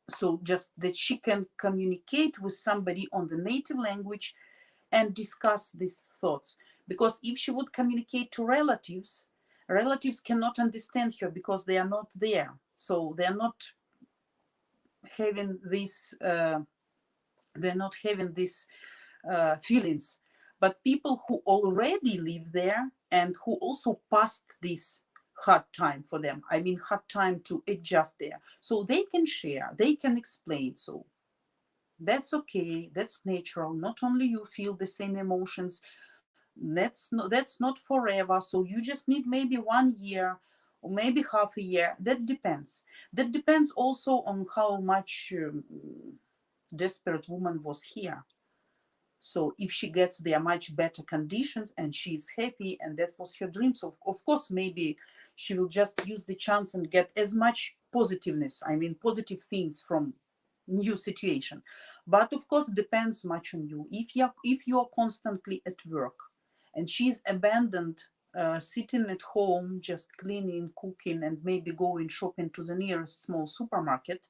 So just that she can communicate with somebody on the native language and discuss these thoughts. Because if she would communicate to relatives, relatives cannot understand her because they are not there. So they're not having this feelings. But people who already live there and who also passed this hard time for them, I mean hard time to adjust there, so they can share, they can explain. So that's okay, that's natural. Not only you feel the same emotions, that's not forever. So you just need maybe 1 year or maybe half a year. That depends also on how much desperate woman was here. So if she gets there much better conditions and she's happy and that was her dream, so of course maybe she will just use the chance and get as much positiveness, I mean positive things from new situation. But of course depends much on you. If you're constantly at work and she's abandoned, sitting at home just cleaning, cooking, and maybe going shopping to the nearest small supermarket,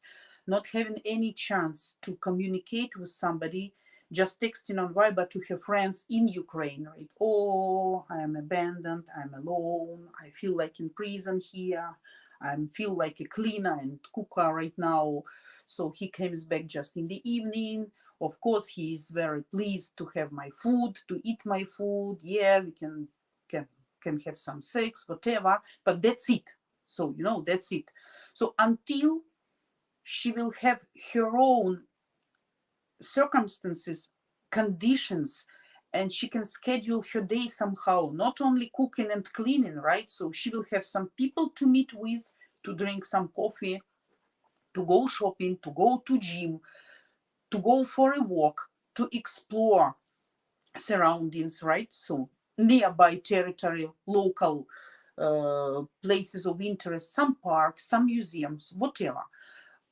not having any chance to communicate with somebody, just texting on Viber to her friends in Ukraine, right? Oh, I am abandoned, I'm alone, I feel like in prison here, I feel like a cleaner and cooker right now. So he comes back just in the evening. Of course, he is very pleased to have my food, to eat my food. Yeah, we can have some sex, whatever, but that's it. So, that's it. So until she will have her own circumstances, conditions, and she can schedule her day somehow, not only cooking and cleaning, right? So she will have some people to meet with, to drink some coffee, to go shopping, to go to gym, to go for a walk, to explore surroundings, right? So nearby territory, local places of interest, some parks, some museums, whatever.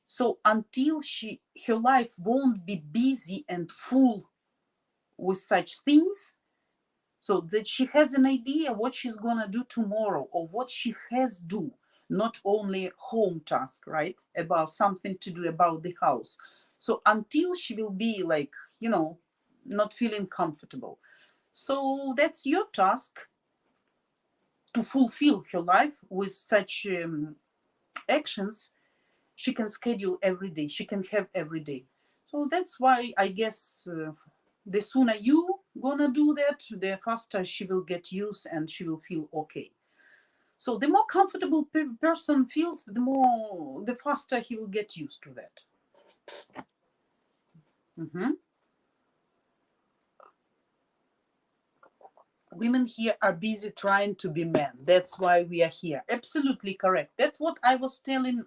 So until her life won't be busy and full with such things, so that she has an idea what she's gonna do tomorrow or what she has do, not only home task, right? About something to do about the house. So until she will be like, not feeling comfortable. So that's your task, to fulfill her life with such actions. She can schedule every day, she can have every day. So that's why I guess the sooner you gonna do that, the faster she will get used and she will feel okay. So the more comfortable person feels, the faster he will get used to that. Mm-hmm. women here are busy trying to be men. That's why we are here. Absolutely correct. That's what I was telling,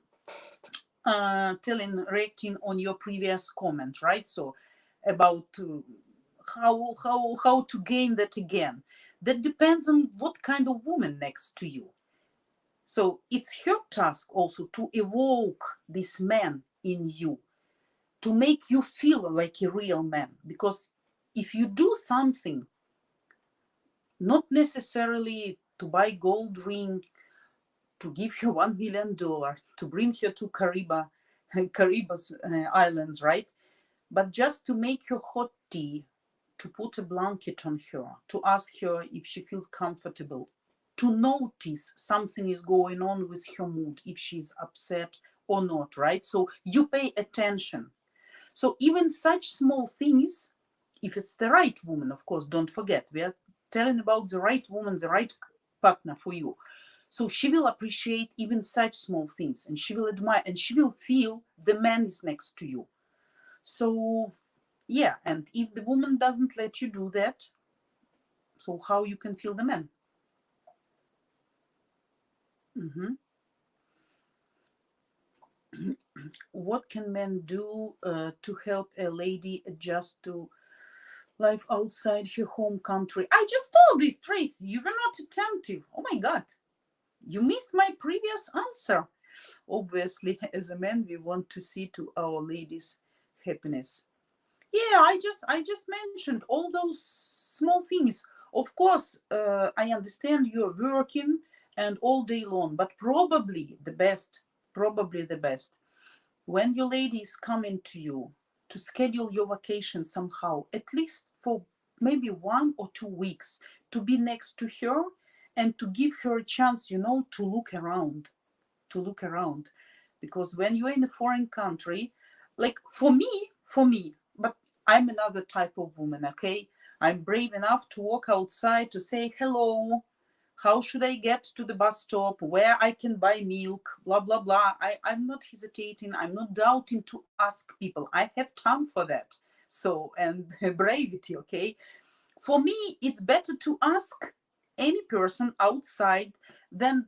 reacting on your previous comment, right? So about how to gain that again. That depends on what kind of woman next to you. So it's her task also to evoke this man in you, to make you feel like a real man. Because if you do something, not necessarily to buy gold ring, to give her $1 million, to bring her to Caribbean islands, right? But just to make her hot tea, to put a blanket on her, to ask her if she feels comfortable, to notice something is going on with her mood, if she's upset or not, right? So you pay attention. So even such small things, if it's the right woman, of course, don't forget, we are telling about the right woman, the right partner for you. So she will appreciate even such small things, and she will admire, and she will feel the man is next to you. So yeah, and if the woman doesn't let you do that, so how you can feel the man? Mhm. What can men do to help a lady adjust to life outside her home country? I just told this, Tracy. You were not attentive. Oh my God. You missed my previous answer. Obviously, as a man, we want to see to our ladies' happiness. Yeah, I just mentioned all those small things. Of course, I understand you're working and all day long, but probably the best, when your lady is coming to you, to schedule your vacation somehow, at least for maybe 1 or 2 weeks, to be next to her and to give her a chance, to look around, because when you're in a foreign country, like for me, but I'm another type of woman, okay? I'm brave enough to walk outside to say hello, how should I get to the bus stop, where I can buy milk, blah blah blah. I'm not hesitating, I'm not doubting to ask people. I have time for that. So, and bravery, okay? For me, it's better to ask any person outside than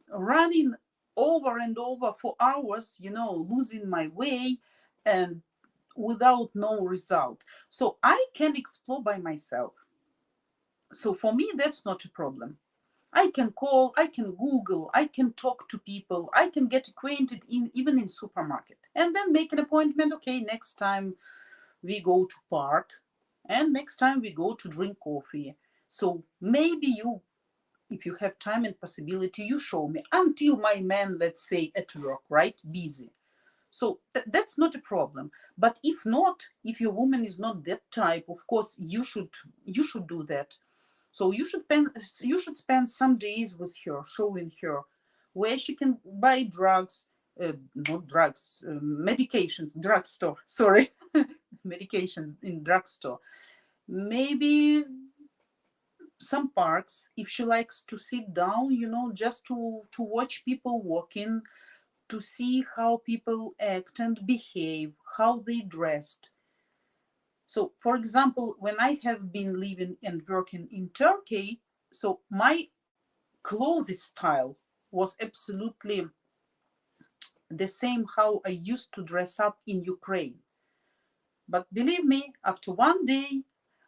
running over and over for hours, losing my way and without no result. So I can explore by myself. So for me, that's not a problem. I can call, I can Google, I can talk to people, I can get acquainted even in supermarket, and then make an appointment. Okay, next time we go to park, and next time we go to drink coffee. So maybe you, if you have time and possibility, you show me until my man, let's say, at work, right, busy. So that's not a problem. But if not, if your woman is not that type, of course you should do that. So you should spend some days with her, showing her where she can buy drugs, not drugs, medications, drugstore. Sorry, medications in drugstore. Maybe some parks, if she likes to sit down, just to watch people walking, to see how people act and behave, how they dressed. So, for example, when I have been living and working in Turkey, so my clothes style was absolutely the same how I used to dress up in Ukraine. But believe me, after one day,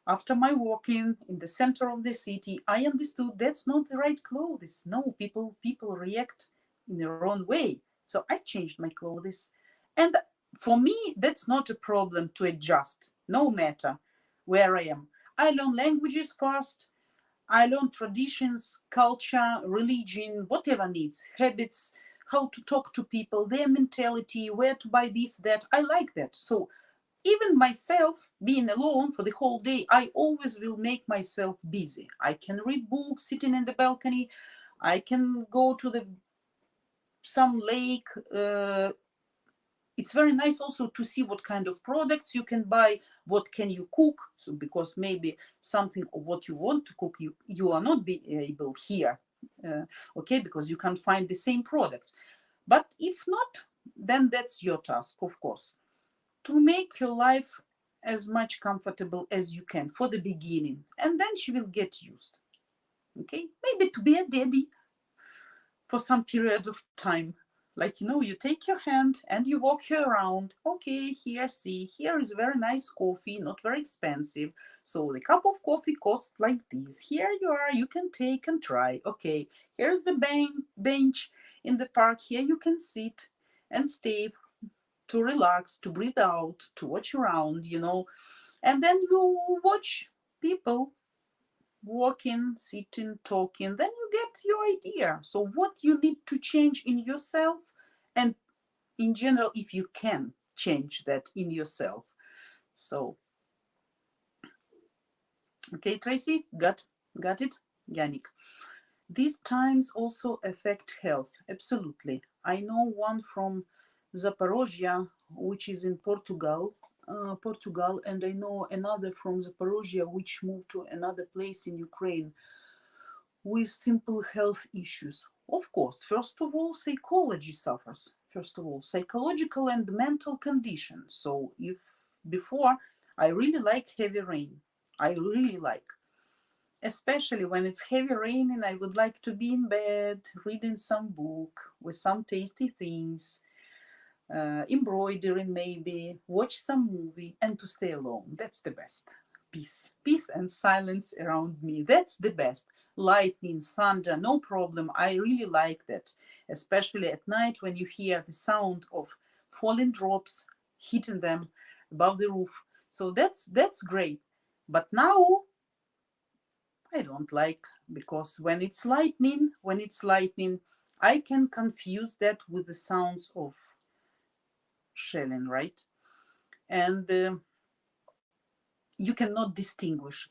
after my walking in the center of the city, I understood that's not the right clothes. No, people react in their own way. So I changed my clothes. And for me, that's not a problem to adjust, no matter where I am. I learn languages fast. I learn traditions, culture, religion, whatever needs, habits, how to talk to people, their mentality, where to buy this, that. I like that. So even myself being alone for the whole day, I always will make myself busy. I can read books sitting in the balcony. I can go to some lake. It's very nice also to see what kind of products you can buy, what can you cook. So because maybe something of what you want to cook, you are not be able here, okay, because you can't find the same products. But if not, then that's your task, of course, to make your life as much comfortable as you can for the beginning, and then she will get used. Okay, maybe to be a daddy for some period of time. Like, you take your hand and you walk her around. Okay, here, see, here is very nice coffee, not very expensive. So the cup of coffee costs like this. Here you are, you can take and try. Okay, here's the bench in the park. Here you can sit and stay to relax, to breathe out, to watch around, and then you watch people walking, sitting, talking, then you get your idea. So what you need to change in yourself, and in general, if you can change that in yourself. So, okay, Tracy, got it? Yannick. These times also affect health. Absolutely. I know one from Zaporozhia, which is in Portugal, and I know another from Zaporozhia, which moved to another place in Ukraine with simple health issues. Of course, first of all, psychology suffers. First of all, psychological and mental conditions. So if before, I really like heavy rain. I really like. Especially when it's heavy raining, I would like to be in bed, reading some book with some tasty things, embroidering maybe, watch some movie, and to stay alone. That's the best. Peace and silence around me. That's the best. Lightning, thunder, no problem. I really like that, especially at night when you hear the sound of falling drops hitting them above the roof. So that's great. But now I don't like, because when it's lightning, I can confuse that with the sounds of shelling, right? And you cannot distinguish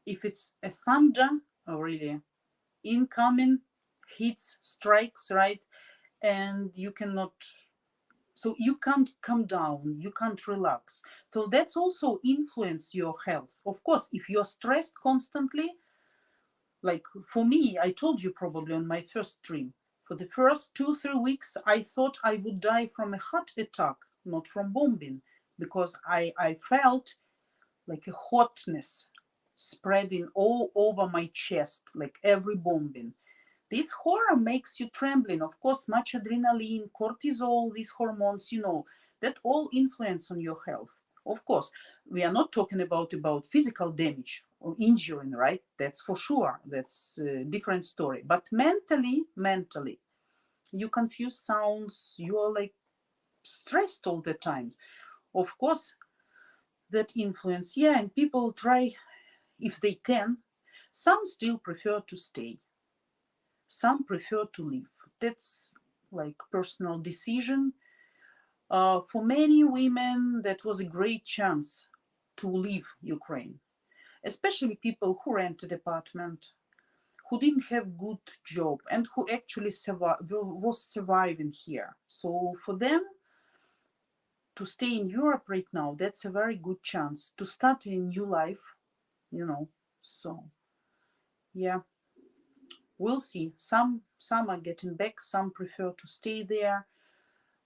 if it's a thunder or really incoming hits, strikes, right? And you cannot, so you can't come down, you can't relax. So that's also influence your health. Of course, if you're stressed constantly, like for me, I told you probably on my first stream, for the first 2-3 weeks, I thought I would die from a heart attack, not from bombing, because I felt like a hotness spreading all over my chest, like every bombing. This horror makes you trembling. Of course, much adrenaline, cortisol, these hormones, that all influence on your health. Of course, we are not talking about physical damage or injuring, right? That's for sure. That's a different story. But mentally, you confuse sounds. You are like stressed all the time. Of course, that influence, yeah, and people try if they can. Some still prefer to stay. Some prefer to leave. That's like personal decision. For many women, that was a great chance to leave Ukraine, especially people who rented apartment, who didn't have good job, and who actually was surviving here. So for them to stay in Europe right now, that's a very good chance to start a new life, So yeah, we'll see. Some are getting back, some prefer to stay there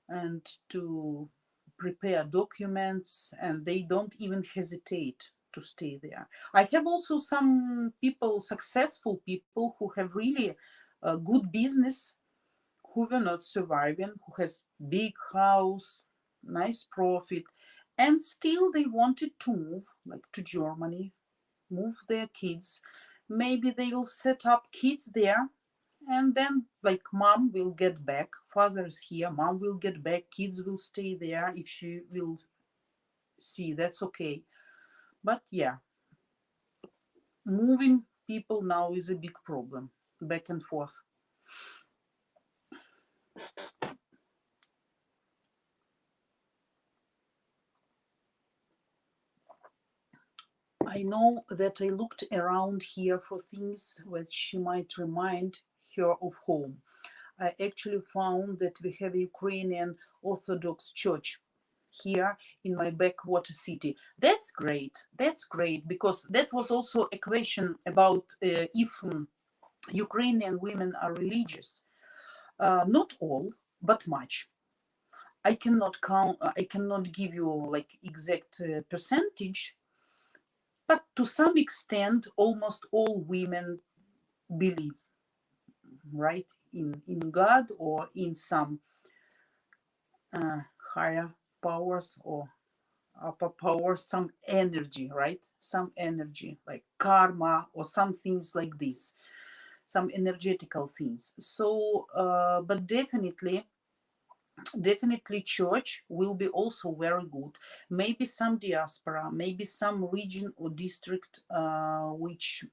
and to prepare documents, and they don't even hesitate to stay there. I have also some people, successful people, who have really a good business, who were not surviving, who has big house, nice profit, and still they wanted to move, like to Germany, move their kids. Maybe they will set up kids there, and then like mom will get back, father is here, mom will get back, kids will stay there if she will see, that's okay. But yeah, moving people now is a big problem, back and forth. I know that I looked around here for things which might remind her of home. I actually found that we have a Ukrainian Orthodox church here in my backwater city. That's great. That's great, because that was also a question about if Ukrainian women are religious. Not all, but much. I cannot count. I cannot give you like exact percentage, but to some extent, almost all women believe, right, in God or in some higher powers or upper powers, some energy, right? Some energy like karma or some things like this, some energetical things. So, but definitely church will be also very good. Maybe some diaspora, maybe some region or district which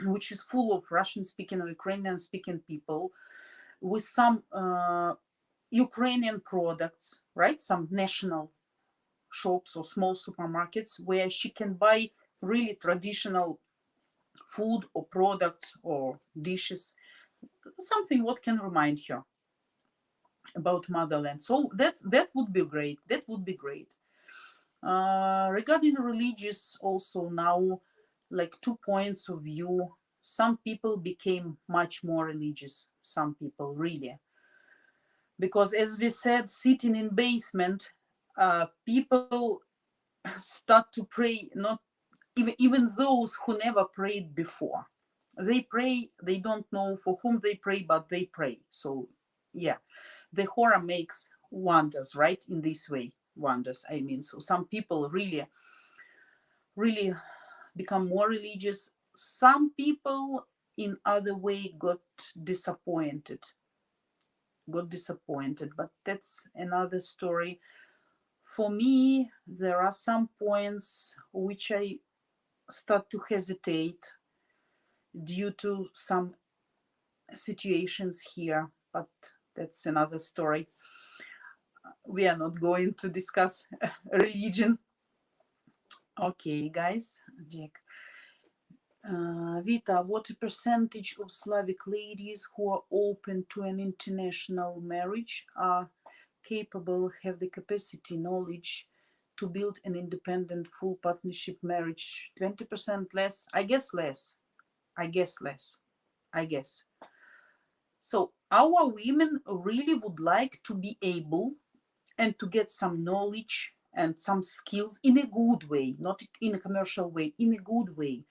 which is full of Russian speaking or Ukrainian speaking people with some Ukrainian products, right? Some national shops or small supermarkets where she can buy really traditional food or products or dishes, something what can remind her about motherland. So that would be great. That would be great. Regarding religious, also now, like 2 points of view. Some people became much more religious. Some people really, because as we said, sitting in basement, people start to pray. Not even those who never prayed before. They pray. They don't know for whom they pray, but they pray. So yeah, the horror makes wonders, right? In this way, wonders. I mean, so some people really, really become more religious. Some people in other way got disappointed, but that's another story. For me, there are some points which I start to hesitate due to some situations here, but that's another story. We are not going to discuss religion. Okay, guys. Jack. Vita, what a percentage of Slavic ladies who are open to an international marriage are capable, have the capacity, knowledge to build an independent full partnership marriage? 20% less? I guess less. I guess. So our women really would like to be able and to get some knowledge and some skills in a good way, not in a commercial way, in a good way,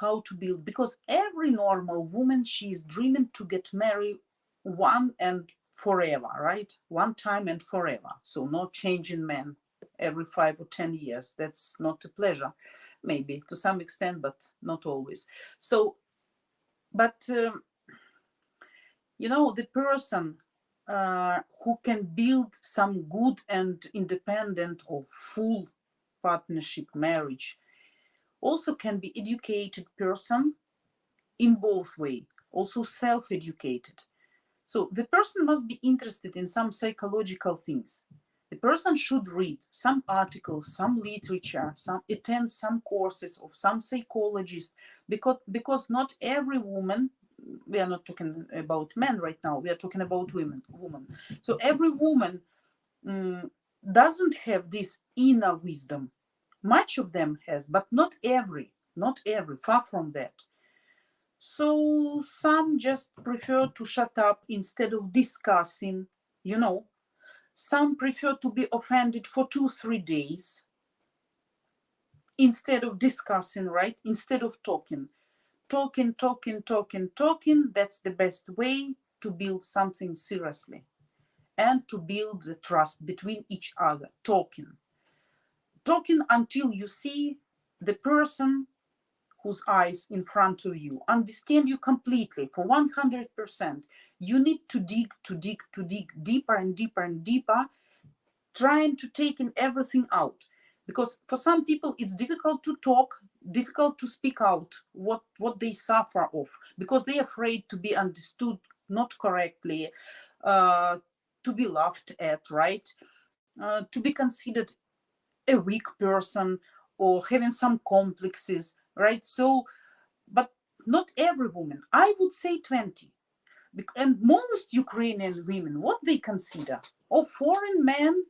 how to build. Because every normal woman, she is dreaming to get married one and forever, right? One time and forever. So no changing men every 5 or 10 years. That's not a pleasure. Maybe to some extent, but not always. So, but the person who can build some good and independent or full partnership marriage also can be educated person in both way, also self-educated. So the person must be interested in some psychological things. The person should read some articles, some literature, attend some courses of some psychologist, because not every woman, we are not talking about men right now, we are talking about women. So every woman doesn't have this inner wisdom. Much of them has, but not every, far from that. So some just prefer to shut up instead of discussing, Some prefer to be offended for 2-3 days instead of discussing, right? Instead of talking. That's the best way to build something seriously and to build the trust between each other. Talking until you see the person whose eyes in front of you understand you completely for 100%. You need to dig deeper and deeper and deeper, trying to take in everything out. Because for some people it's difficult to talk, difficult to speak out what they suffer of, because they're afraid to be understood not correctly, to be laughed at, right? To be considered a weak person or having some complexes, right? So, but not every woman, I would say 20. And most Ukrainian women, what they consider, foreign man,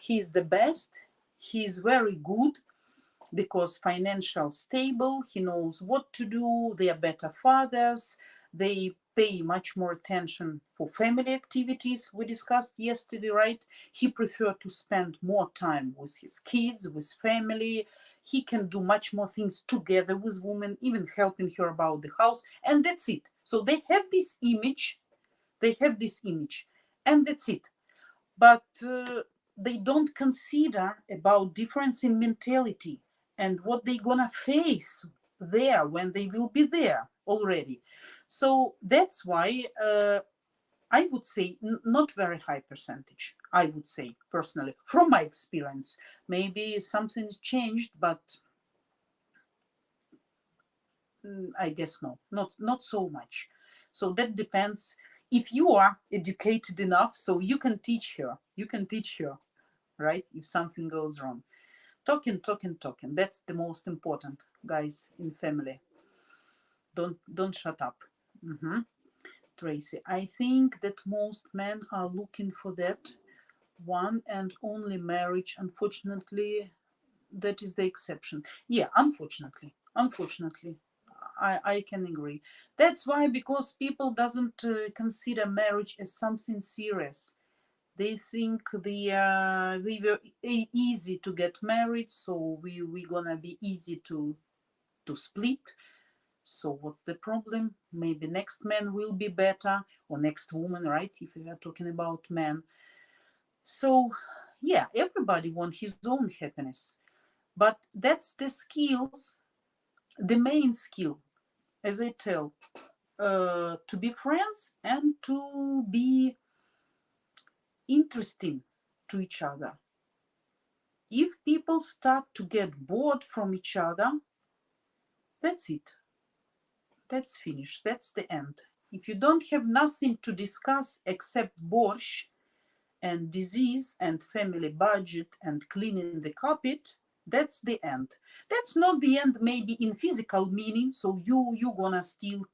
he's the best, he's very good because financial stable, he knows what to do, they are better fathers, they pay much more attention for family activities we discussed yesterday, right? He prefer to spend more time with his kids, with family. He can do much more things together with women, even helping her about the house, and that's it. So they have this image, and that's it. But they don't consider about difference in mentality and what they're gonna face there when they will be there already. So that's why I would say not very high percentage. I would say personally, from my experience, maybe something's changed, but I guess no, not so much. So that depends. If you are educated enough, so you can teach her. Right? If something goes wrong, talking. That's the most important, guys, in family. Don't shut up. Tracy, I think that most men are looking for that one and only marriage. Unfortunately, that is the exception. Yeah, unfortunately. I can agree. That's why, because people doesn't consider marriage as something serious. They think they were easy to get married, so we gonna be easy to split. So what's the problem? Maybe next man will be better, or next woman, right? If we are talking about men. So yeah, everybody wants his own happiness, but that's the skills, the main skill, as I tell, to be friends and to be interesting to each other. If people start to get bored from each other, that's it. That's finished. That's the end. If you don't have nothing to discuss except borscht and disease and family budget and cleaning the carpet, that's the end. That's not the end, maybe in physical meaning. So you gonna still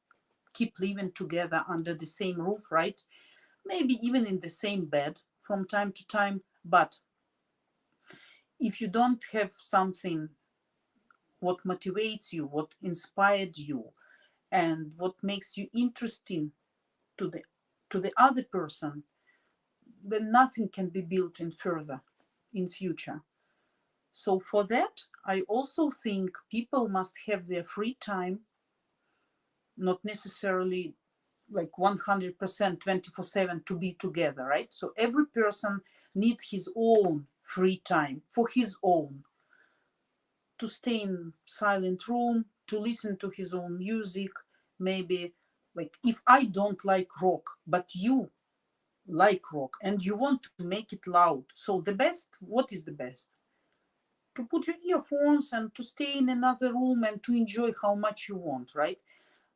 keep living together under the same roof, right? Maybe even in the same bed from time to time. But if you don't have something what motivates you, what inspired you, and what makes you interesting to the other person, then nothing can be built in further in future. So for that, I also think people must have their free time, not necessarily like 100% 24/7 to be together, right? So every person needs his own free time for his own, to stay in silent room, to listen to his own music. Maybe, like, if I don't like rock but you like rock and you want to make it loud, so the best, what is the best? To put your earphones and to stay in another room and to enjoy how much you want, right?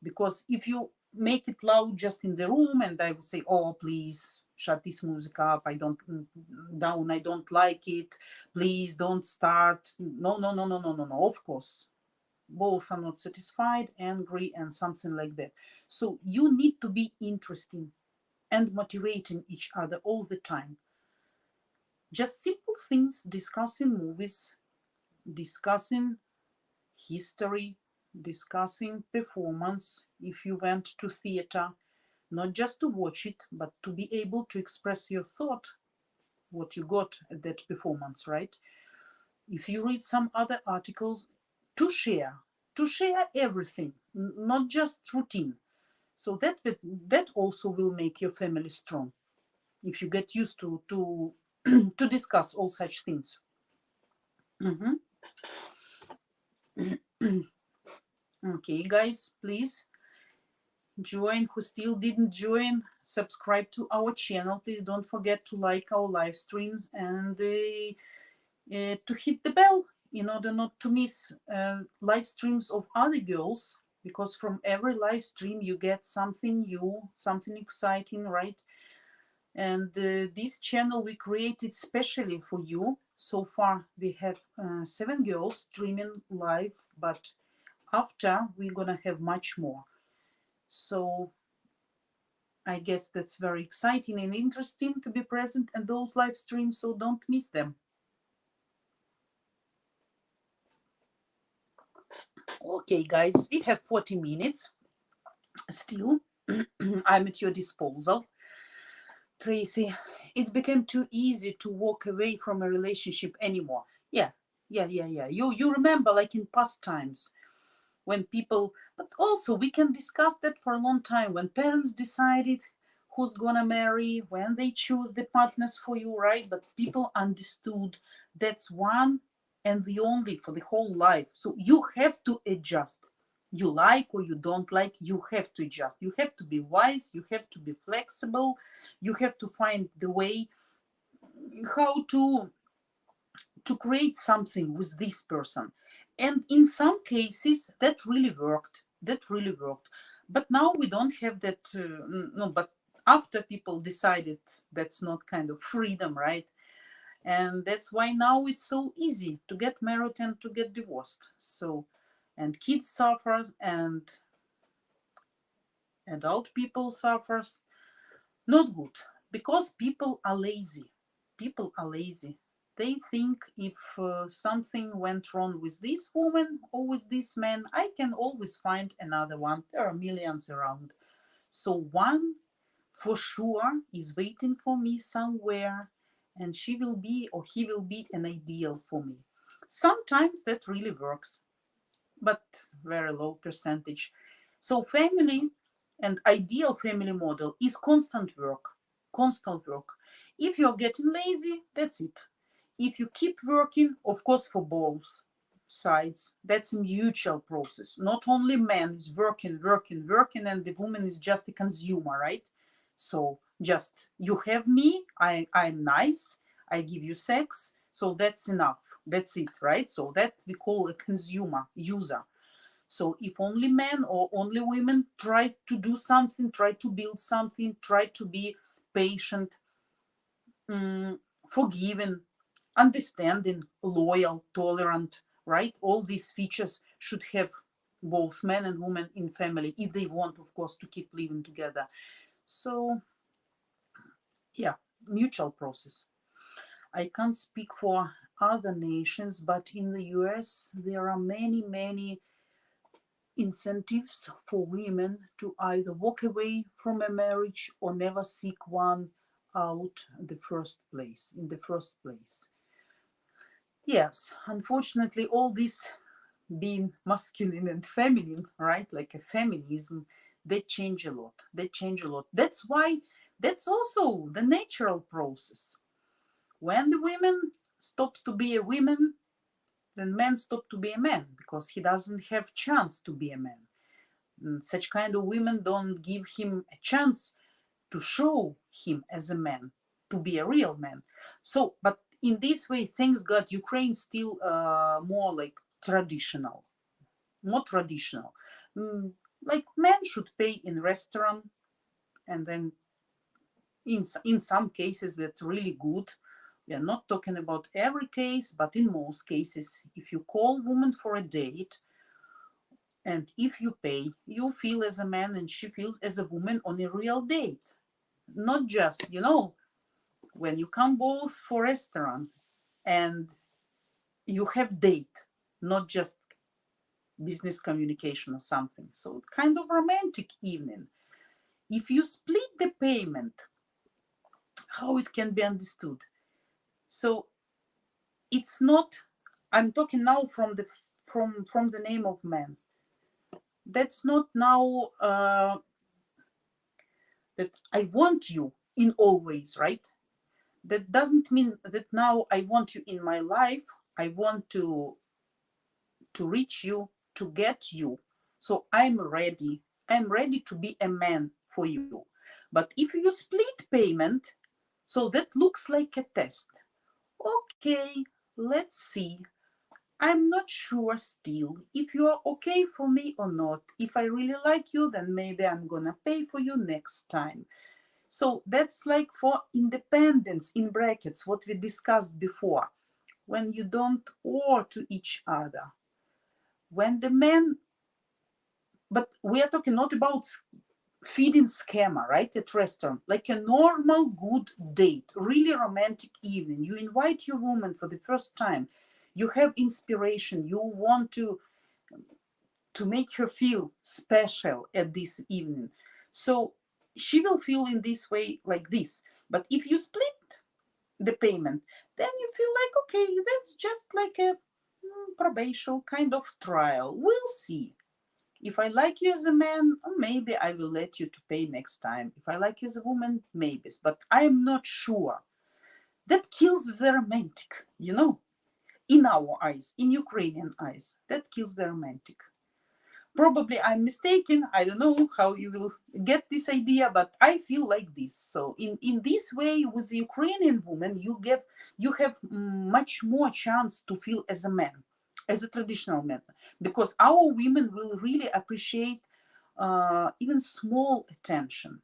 Because if you make it loud just in the room, and I would say, oh, please shut this music up, I don't down, I don't like it, please don't start. No. Of course, both are not satisfied, angry, and something like that. So you need to be interesting and motivating each other all the time. Just simple things, discussing movies, discussing history, discussing performance. If you went to theater, not just to watch it, but to be able to express your thought, what you got at that performance, right? If you read some other articles, to share everything, not just routine. So that also will make your family strong, if you get used to to discuss all such things. Okay, guys, please join. Who still didn't join, subscribe to our channel. Please don't forget to like our live streams and to hit the bell in order not to miss live streams of other girls, because from every live stream you get something new, something exciting, right? And this channel we created specially for you. So far we have 7 girls streaming live, but after we're gonna have much more. So I guess that's very exciting and interesting to be present in those live streams, so don't miss them. Okay, guys, we have 40 minutes still. I'm at your disposal. Tracy, it became too easy to walk away from a relationship anymore. Yeah, yeah. You remember, like in past times, when people, but also we can discuss that for a long time, when parents decided who's gonna marry, when they choose the partners for you, right? But people understood that's one and the only for the whole life. So you have to adjust. You like or you don't like, you have to adjust. You have to be wise, you have to be flexible, you have to find the way how to create something with this person. And in some cases that really worked, but now we don't have that. No, but after people decided, that's not kind of freedom, right? And that's why now it's so easy to get married and to get divorced. So, and kids suffer and adult people suffers. Not good, because people are lazy. People are lazy. They think if something went wrong with this woman or with this man, I can always find another one. There are millions around. So one for sure is waiting for me somewhere, and she will be or he will be an ideal for me. Sometimes that really works, but very low percentage. So family and ideal family model is constant work, constant work. If you're getting lazy, that's it. If you keep working, of course, for both sides, that's a mutual process. Not only man is working, and the woman is just a consumer, right? So just you have me, I'm nice, I give you sex, so that's enough. That's it, right? So that we call a consumer, user. So if only men or only women try to do something, try to build something, try to be patient, forgiving, understanding, loyal, tolerant, right? All these features should have both men and women in family if they want, of course, to keep living together. So, yeah, mutual process. I can't speak for other nations, but in the US, there are many incentives for women to either walk away from a marriage or never seek one out in the first place. Yes, unfortunately, all this being masculine and feminine, right? Like a feminism, they change a lot. They change a lot. That's why that's also the natural process. When the woman stops to be a woman, then man stop to be a man because he doesn't have chance to be a man. Such kind of women don't give him a chance to show him as a man, to be a real man. So, but in this way, thanks God, Ukraine still more like traditional, more traditional. Like men should pay in restaurant, and then in some cases that's really good. We are not talking about every case, but in most cases, if you call woman for a date, and if you pay, you feel as a man and she feels as a woman on a real date. Not just, when you come both for restaurant and you have date, not just business communication or something. So kind of romantic evening. If you split the payment, how it can be understood? So it's not, I'm talking now from the name of man. That's not now that I want you in all ways, right? That doesn't mean that now I want you in my life. I want to reach you, to get you. So I'm ready. I'm ready to be a man for you. But if you split payment, so that looks like a test. Okay, let's see. I'm not sure still if you are okay for me or not. If I really like you, then maybe I'm gonna pay for you next time. So that's like for independence in brackets, what we discussed before, when you don't owe to each other. When the man, but we are talking not about feeding scammer, right? At restaurant, like a normal good date, really romantic evening. You invite your woman for the first time. You have inspiration. You want to make her feel special at this evening. So she will feel in this way like this. But if you split the payment, then you feel like, okay, that's just like a probation kind of trial. We'll see. If I like you as a man, maybe I will let you to pay next time. If I like you as a woman, maybe. But I am not sure. That kills the romantic, you know, in our eyes, in Ukrainian eyes. That kills the romantic. Probably I'm mistaken. I don't know how you will get this idea, but I feel like this. So in this way, with the Ukrainian woman, you have much more chance to feel as a man, as a traditional man, because our women will really appreciate even small attention,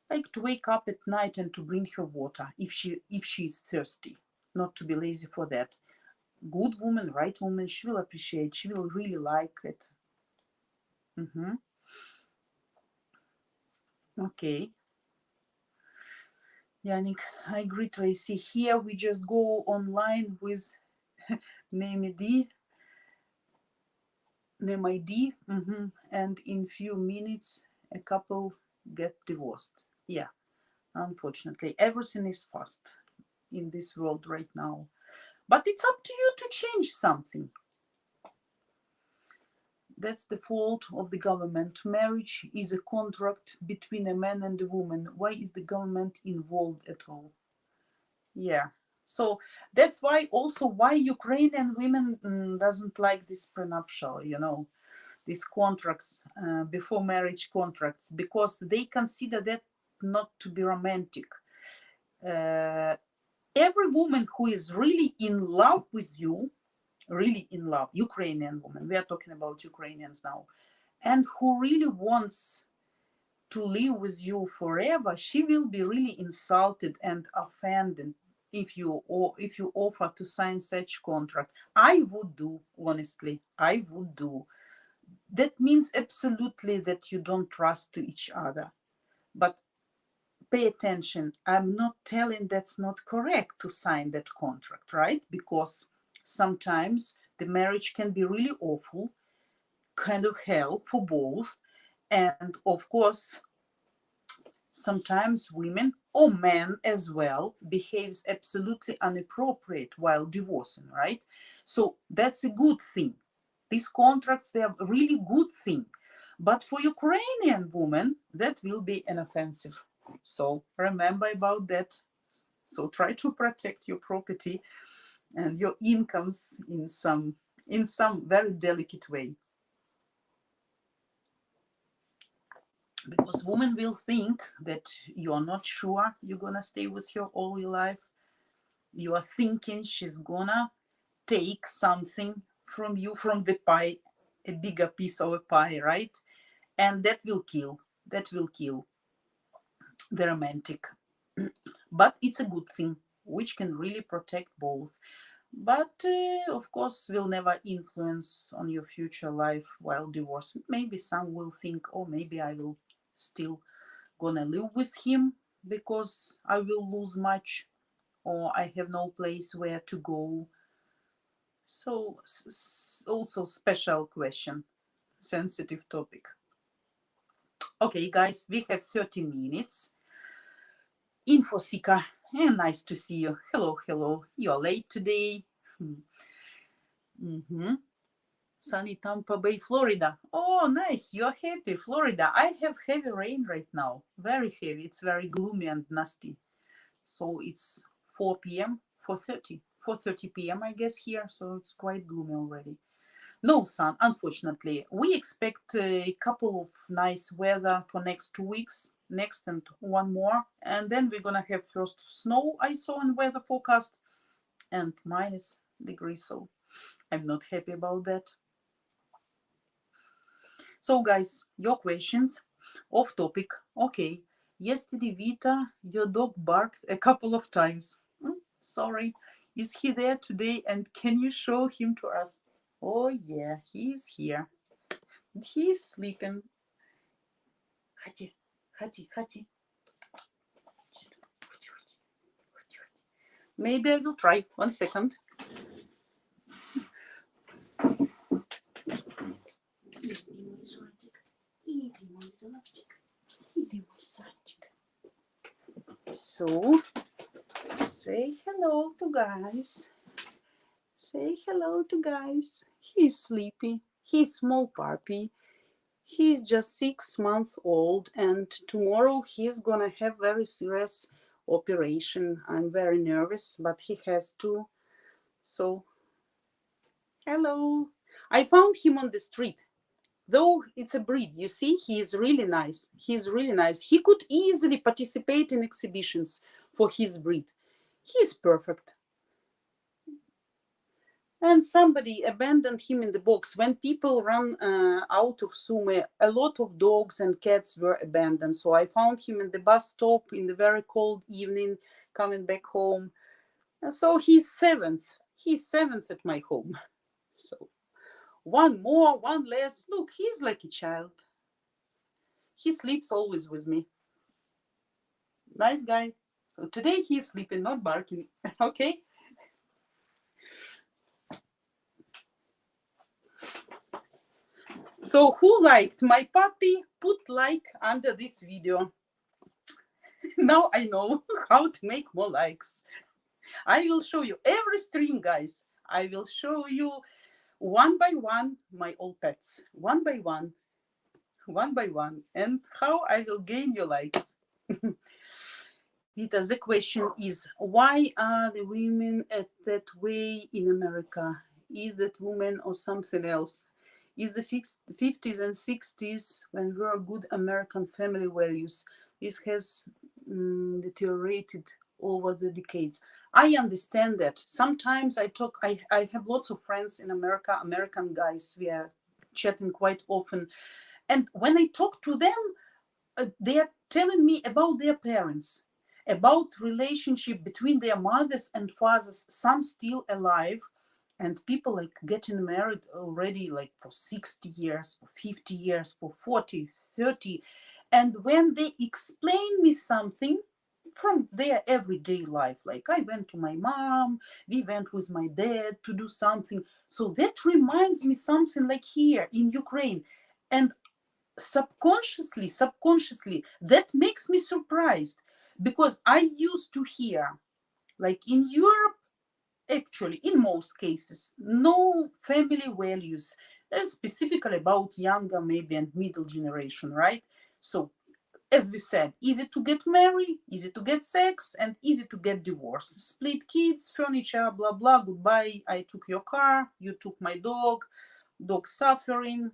like to wake up at night and to bring her water if she is thirsty, not to be lazy for that. Good woman, right woman, she will appreciate, she will really like it. Okay. Yannick, I agree, Tracy. Here we just go online with name ID, and in few minutes a couple get divorced. Yeah, unfortunately, everything is fast in this world right now. But it's up to you to change something. That's the fault of the government. Marriage is a contract between a man and a woman. Why is the government involved at all? Yeah. So that's why also why Ukrainian women doesn't like this prenuptial, these contracts, before marriage contracts, because they consider that not to be romantic. Every woman who is really in love with you, really in love, Ukrainian woman, we are talking about Ukrainians now, and who really wants to live with you forever, she will be really insulted and offended if you offer to sign such contract. I would do, honestly, I would do. That means absolutely that you don't trust to each other. But pay attention, I'm not telling that's not correct to sign that contract, right? Because sometimes the marriage can be really awful, kind of hell for both. And of course, sometimes women or men as well behaves absolutely inappropriate while divorcing, right? So that's a good thing. These contracts, they are a really good thing. But for Ukrainian women, that will be an offensive. So remember about that. So try to protect your property and your incomes in some very delicate way. Because women will think that you are not sure you're gonna stay with her all your life. You are thinking she's gonna take something from you, from the pie, a bigger piece of a pie, right? And that will kill the romantic. But it's a good thing, which can really protect both. But of course will never influence on your future life while divorcing. Maybe some will think, oh, maybe I will still gonna live with him because I will lose much, or I have no place where to go. So also special question, sensitive topic. Okay, guys, we have 30 minutes. Info seeker, nice to see you. Hello. You're late today. Sunny Tampa Bay, Florida. Oh, nice. You're happy, Florida. I have heavy rain right now. Very heavy. It's very gloomy and nasty. So it's 4 p.m., 4:30 p.m., I guess, here. So it's quite gloomy already. No sun, unfortunately. We expect a couple of nice weather for next 2 weeks, next and one more. And then we're going to have first snow, I saw in weather forecast, and minus degrees. So I'm not happy about that. So guys, your questions, off topic. Okay, yesterday Vita, your dog barked a couple of times. Sorry, is he there today and can you show him to us? Oh yeah, he's here. He's sleeping. Hati. Maybe I will try. 1 second. So, say hello to guys. Say hello to guys. He's sleepy. He's small puppy. He's just 6 months old, and tomorrow he's gonna have very serious operation. I'm very nervous, but he has to. So, hello. I found him on the street. Though it's a breed, you see, he is really nice. He's really nice. He could easily participate in exhibitions for his breed. He's perfect. And somebody abandoned him in the box. When people run out of Sume, a lot of dogs and cats were abandoned. So I found him in the bus stop in the very cold evening, coming back home. And so he's seventh. He's seventh at my home. So one more, one less. Look, he's like a child. He sleeps always with me. Nice guy. So today he's sleeping, not barking. Okay? So who liked my puppy? Put like under this video. Now I know how to make more likes. I will show you every stream, guys. I will show you one by one my all pets. One by one. One by one. And how I will gain your likes. Vita, the question is, why are the women at that way in America? Is that woman or something else? Is the 50s and 60s when were good American family values? This has deteriorated over the decades. I understand that. Sometimes I have lots of friends in America, American guys. We are chatting quite often. And when I talk to them, they are telling me about their parents, about relationship between their mothers and fathers, some still alive, and people like getting married already like for 60 years, for 50 years, for 40, 30. And when they explain me something from their everyday life, like I went to my mom, we went with my dad to do something. So that reminds me something like here in Ukraine. And subconsciously, that makes me surprised, because I used to hear, like in Europe, actually, in most cases, no family values, specifically about younger, maybe, and middle generation, right? So, as we said, easy to get married, easy to get sex, and easy to get divorced. Split kids, furniture, blah, blah, goodbye. I took your car, you took my dog suffering,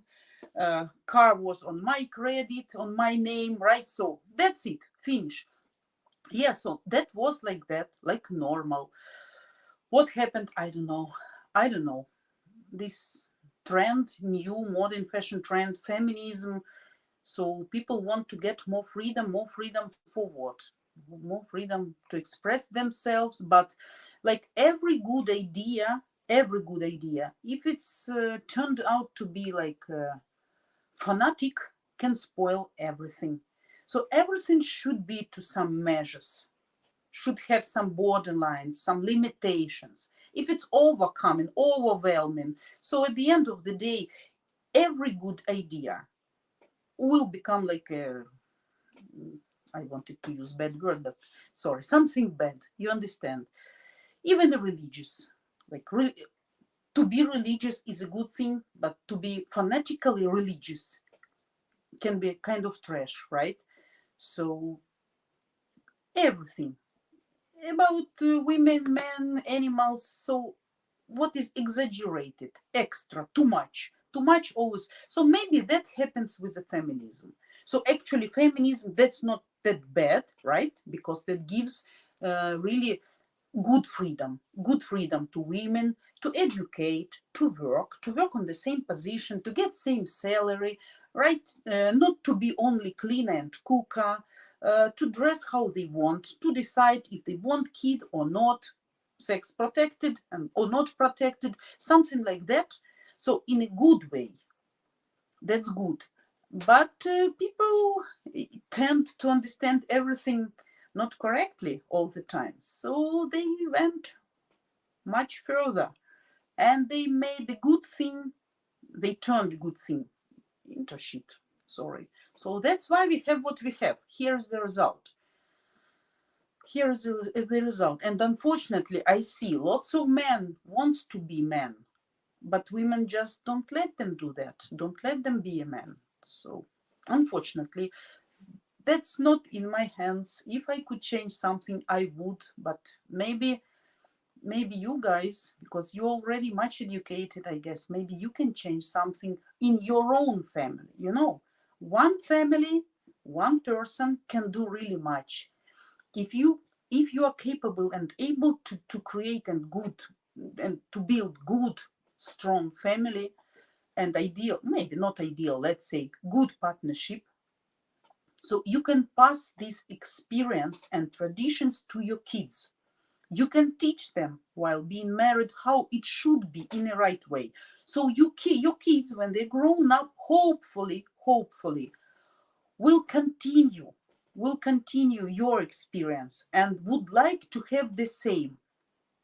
car was on my credit, on my name, right? So that's it, finish. Yeah, so that was like that, like normal. What happened? I don't know. This trend, new modern fashion trend, feminism. So people want to get more freedom for what? More freedom to express themselves. But like every good idea, if it's turned out to be like fanatic, can spoil everything. So everything should be to some measures, should have some borderlines, some limitations. If it's overwhelming, so at the end of the day, every good idea will become like a, I wanted to use bad word, but sorry, something bad. You understand? Even the religious, like to be religious is a good thing, but to be fanatically religious can be kind of trash, right? So everything about women, men, animals. So what is exaggerated, extra, too much always. So maybe that happens with the feminism. So actually feminism, that's not that bad, right? Because that gives really good freedom to women to educate, to work on the same position, to get same salary, right? Not to be only cleaner and cooker, to dress how they want, to decide if they want kid or not, sex protected or not protected, something like that. So in a good way, that's good. But people tend to understand everything not correctly all the time. So they went much further, and they made the good thing, they turned good thing into shit. Sorry. So that's why we have what we have. Here's the result. Here's the result. And unfortunately, I see lots of men wants to be men, but women just don't let them do that. Don't let them be a man. So unfortunately, that's not in my hands. If I could change something, I would, but maybe you guys, because you're already much educated, I guess, maybe you can change something in your own family. You know, one family, one person can do really much. If you are capable and able to create and to build good, strong family, and ideal, maybe not ideal, let's say good partnership, so you can pass this experience and traditions to your kids. You can teach them while being married how it should be in a right way. So your kids, when they're grown up, hopefully, will continue your experience and would like to have the same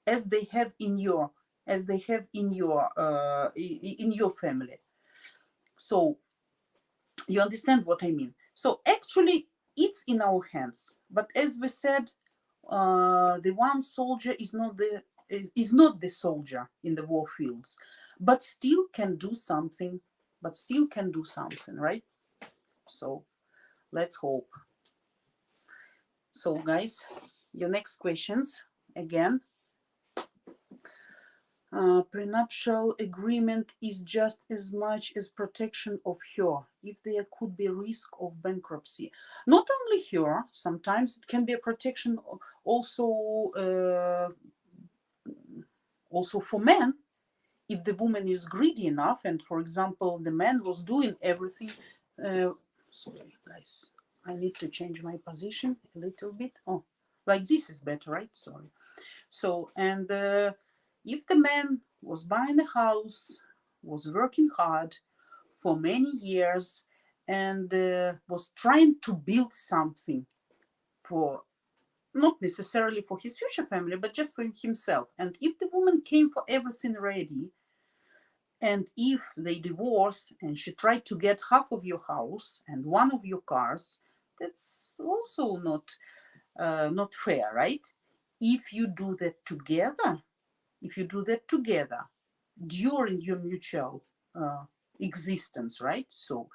as they have in your family. So you understand what I mean? So actually, it's in our hands. But as we said, the one soldier is not the soldier in the war fields, but still can do something. Right? So let's hope. So guys, your next questions again. Prenuptial agreement is just as much as protection of her if there could be a risk of bankruptcy. Not only her, sometimes it can be a protection also for men. If the woman is greedy enough and, for example, the man was doing everything. Sorry, guys, I need to change my position a little bit. Oh, like this is better, right? Sorry. So, and if the man was buying a house, was working hard for many years, and was trying to build something for, not necessarily for his future family, but just for himself. And if the woman came for everything ready, and if they divorced and she tried to get half of your house and one of your cars, that's also not fair, right? If you do that together, during your mutual existence, right? So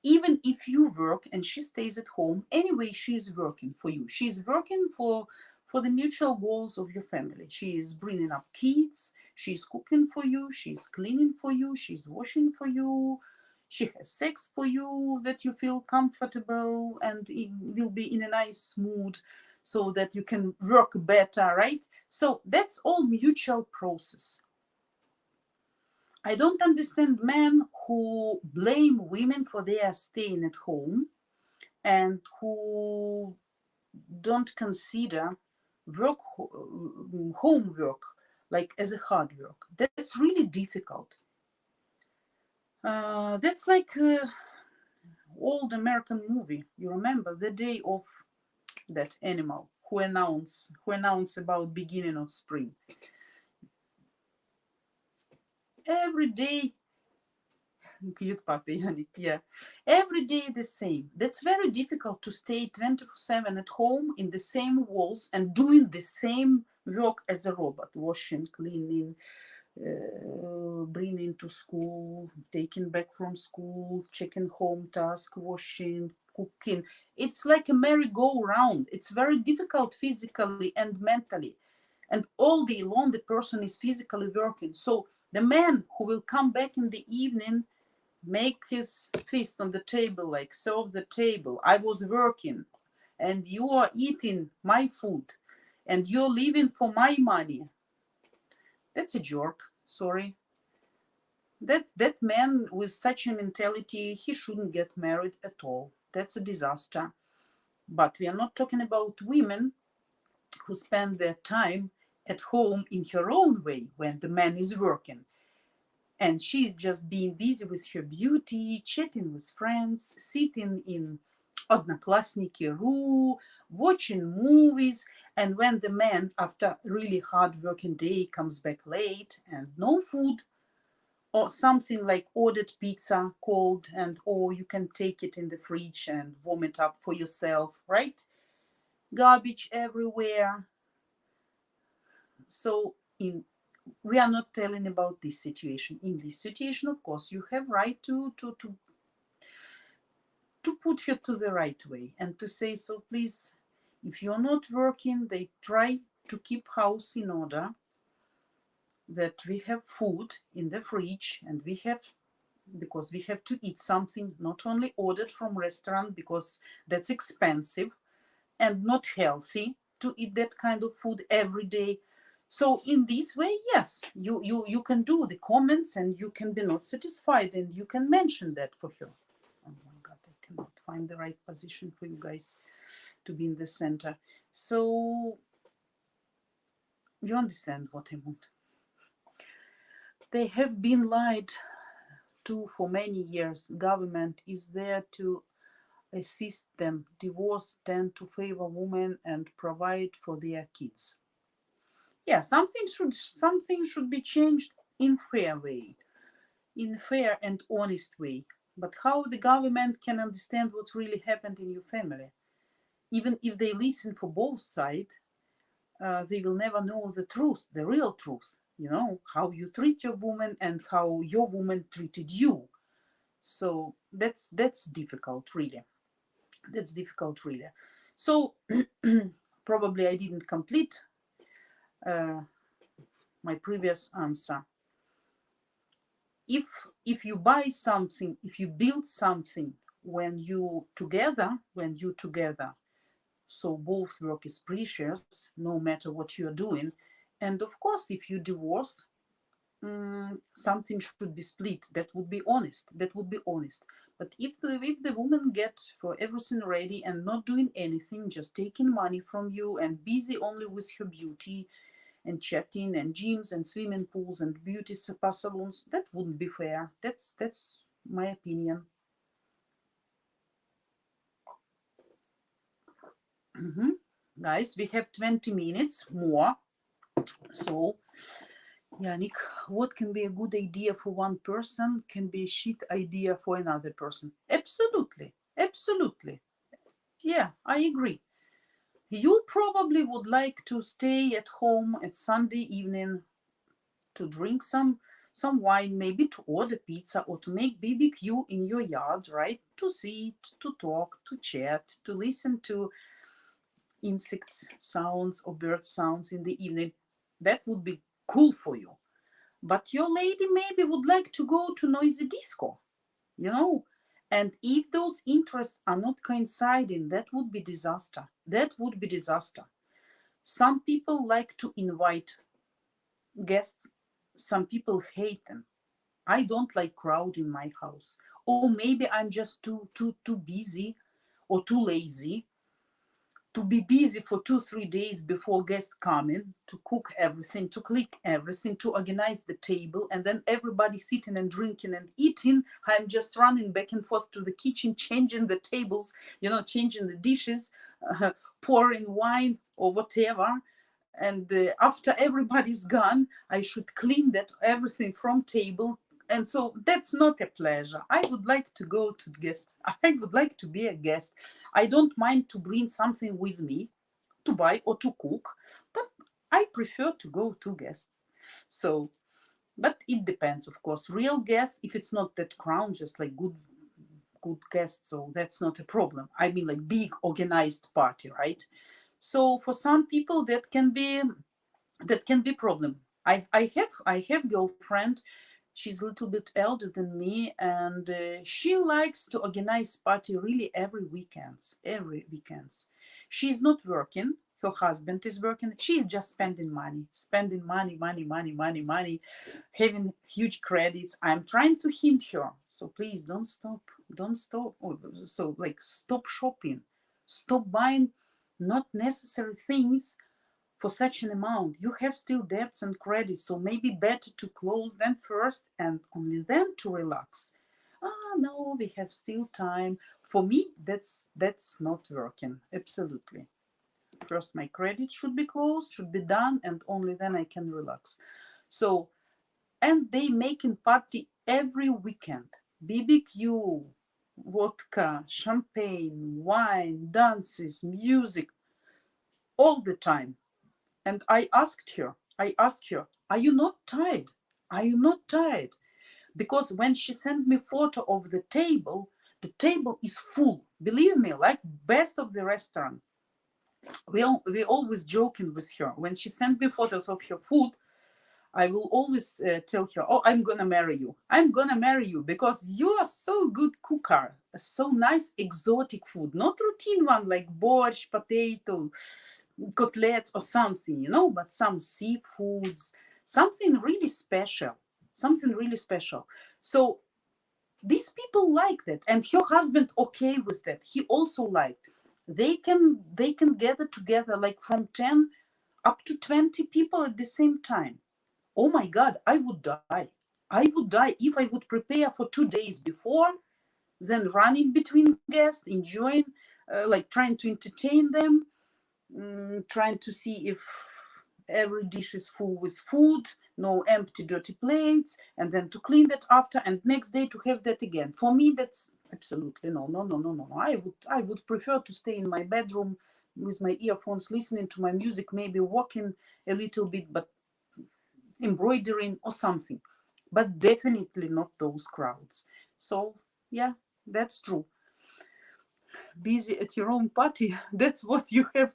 even if you work and she stays at home, anyway, she is working for you. She is working for the mutual goals of your family. She is bringing up kids. She is cooking for you. She is cleaning for you. She is washing for you. She has sex for you that you feel comfortable and will be in a nice mood so that you can work better, right? So that's all mutual process. I don't understand men who blame women for their staying at home and who don't consider homework like as a hard work. That's really difficult. That's like old American movie. You remember the day of that animal who announced about beginning of spring. Every day, cute puppy, yeah. Every day the same. That's very difficult to stay 24/7 at home in the same walls and doing the same work as a robot, washing, cleaning, bringing to school, taking back from school, checking home task, washing, cooking. It's like a merry-go-round. It's very difficult physically and mentally. And all day long, the person is physically working. So the man who will come back in the evening, make his fist on the table, like serve the table. I was working and you are eating my food and you're living for my money. That's a jerk. Sorry. That man with such a mentality, he shouldn't get married at all. That's a disaster. But we are not talking about women who spend their time at home in her own way when the man is working. And she's just being busy with her beauty, chatting with friends, sitting in Odnoklasniki.ru, watching movies. And when the man, after really hard working day, comes back late and no food, or something like ordered pizza cold, and or you can take it in the fridge and warm it up for yourself, right? Garbage everywhere. So in we are not telling about this situation. In this situation, of course, you have right to put her to the right way and to say, so please, if you're not working, they try to keep house in order, that we have food in the fridge, and we have, because we have to eat something, not only ordered from restaurant, because that's expensive and not healthy to eat that kind of food every day. So in this way, yes, you can do the comments, and you can be not satisfied, and you can mention that for her. Oh my God, I cannot find the right position for you guys to be in the center. So you understand what I want. They have been lied to for many years. Government is there to assist them. Divorce tend to favor women and provide for their kids. Yeah, something should be changed in fair way, in fair and honest way. But how the government can understand what's really happened in your family? Even if they listen for both sides, they will never know the truth, the real truth. You know how you treat your woman and how your woman treated you. So that's difficult, really. That's difficult, really. So probably I didn't complete uh, my previous answer. If you buy something, if you build something when you together, so both work is precious, no matter what you're doing. And of course, if you divorce, something should be split. That would be honest. That would be honest. But if the woman get for everything ready and not doing anything, just taking money from you and busy only with her beauty and chatting and gyms and swimming pools and beauty spa salons, that wouldn't be fair. That's my opinion. Guys, we have 20 minutes more. So, Yannick, what can be a good idea for one person can be a shit idea for another person. Absolutely. Absolutely. Yeah, I agree. You probably would like to stay at home at Sunday evening to drink some wine, maybe to order pizza or to make BBQ in your yard, right? To sit, to talk, to chat, to listen to insects sounds or bird sounds in the evening. That would be cool for you. But your lady maybe would like to go to noisy disco, you know? And if those interests are not coinciding, that would be disaster. That would be disaster. Some people like to invite guests. Some people hate them. I don't like crowd in my house. Or maybe I'm just too busy or too lazy to be busy for 2-3 days before guests come in, to cook everything, to clean everything, to organize the table, and then everybody sitting and drinking and eating. I'm just running back and forth to the kitchen, changing the tables, changing the dishes, pouring wine or whatever. And after everybody's gone, I should clean that everything from table. And so that's not a pleasure. I would like to go to guest. I would like to be a guest. I don't mind to bring something with me to buy or to cook, but I prefer to go to guests. So, but it depends, of course. Real guests, if it's not that crown, just like good guests, so that's not a problem. I mean, like big organized party, right? So for some people that can be problem. I have girlfriend. She's a little bit elder than me, and she likes to organize party really every weekends. Every weekends, she's not working. Her husband is working. She's just spending money, having huge credits. I'm trying to hint her. So please don't stop. Oh, so like stop shopping, stop buying not necessary things for such an amount. You have still debts and credits, so maybe better to close them first and only then to relax. No, we have still time. For me, that's not working. Absolutely. First, my credit should be closed, should be done, and only then I can relax. So And they making party every weekend. BBQ, vodka, champagne, wine, dances, music, all the time. And I asked her, are you not tired? Are you not tired? Because when she sent me photo of the table is full. Believe me, like best of the restaurant. We always joking with her. When she sent me photos of her food, I will always tell her, "Oh, I'm gonna marry you. I'm gonna marry you because you are so good cooker. So nice exotic food, not routine one like borscht, potato, cutlets or something, but some seafoods, something really special, something really special." So these people like that, and her husband okay with that. He also liked. They can gather together like from 10 up to 20 people at the same time. Oh my God, I would die. I would die if I would prepare for 2 days before, then running between guests, enjoying, like trying to entertain them, trying to see if every dish is full with food, no empty, dirty plates, and then to clean that after, and next day to have that again. For me, that's absolutely no, no, no, no, no. I would prefer to stay in my bedroom with my earphones, listening to my music, maybe walking a little bit, but embroidering or something, but definitely not those crowds. So yeah, that's true. Busy at your own party, that's what you have.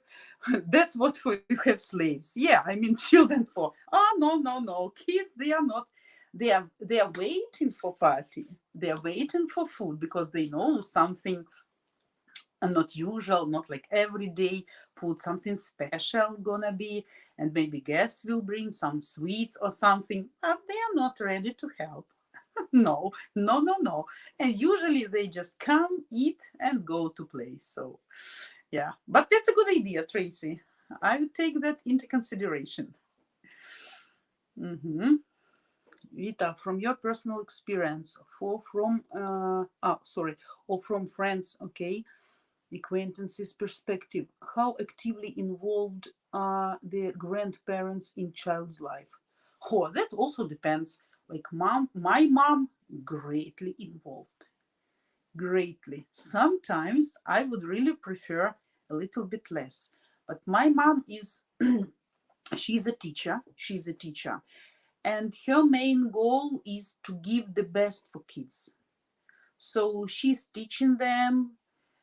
That's what you have slaves. Yeah, I mean children for. Oh, no, no, no, kids, they are not. They are waiting for party. They are waiting for food because they know something not usual, not like everyday food, something special gonna be, and maybe guests will bring some sweets or something, but they are not ready to help. No, no, no, no. And usually they just come, eat, and go to play. So yeah, but that's a good idea, Tracy. I would take that into consideration. Mm-hmm. Vita, from your personal experience, or from friends, okay, acquaintances perspective, how actively involved are the grandparents in child's life? Oh, that also depends. Like my mom, greatly involved, greatly. Sometimes I would really prefer a little bit less, but my mom is she's a teacher, and her main goal is to give the best for kids. So she's teaching them.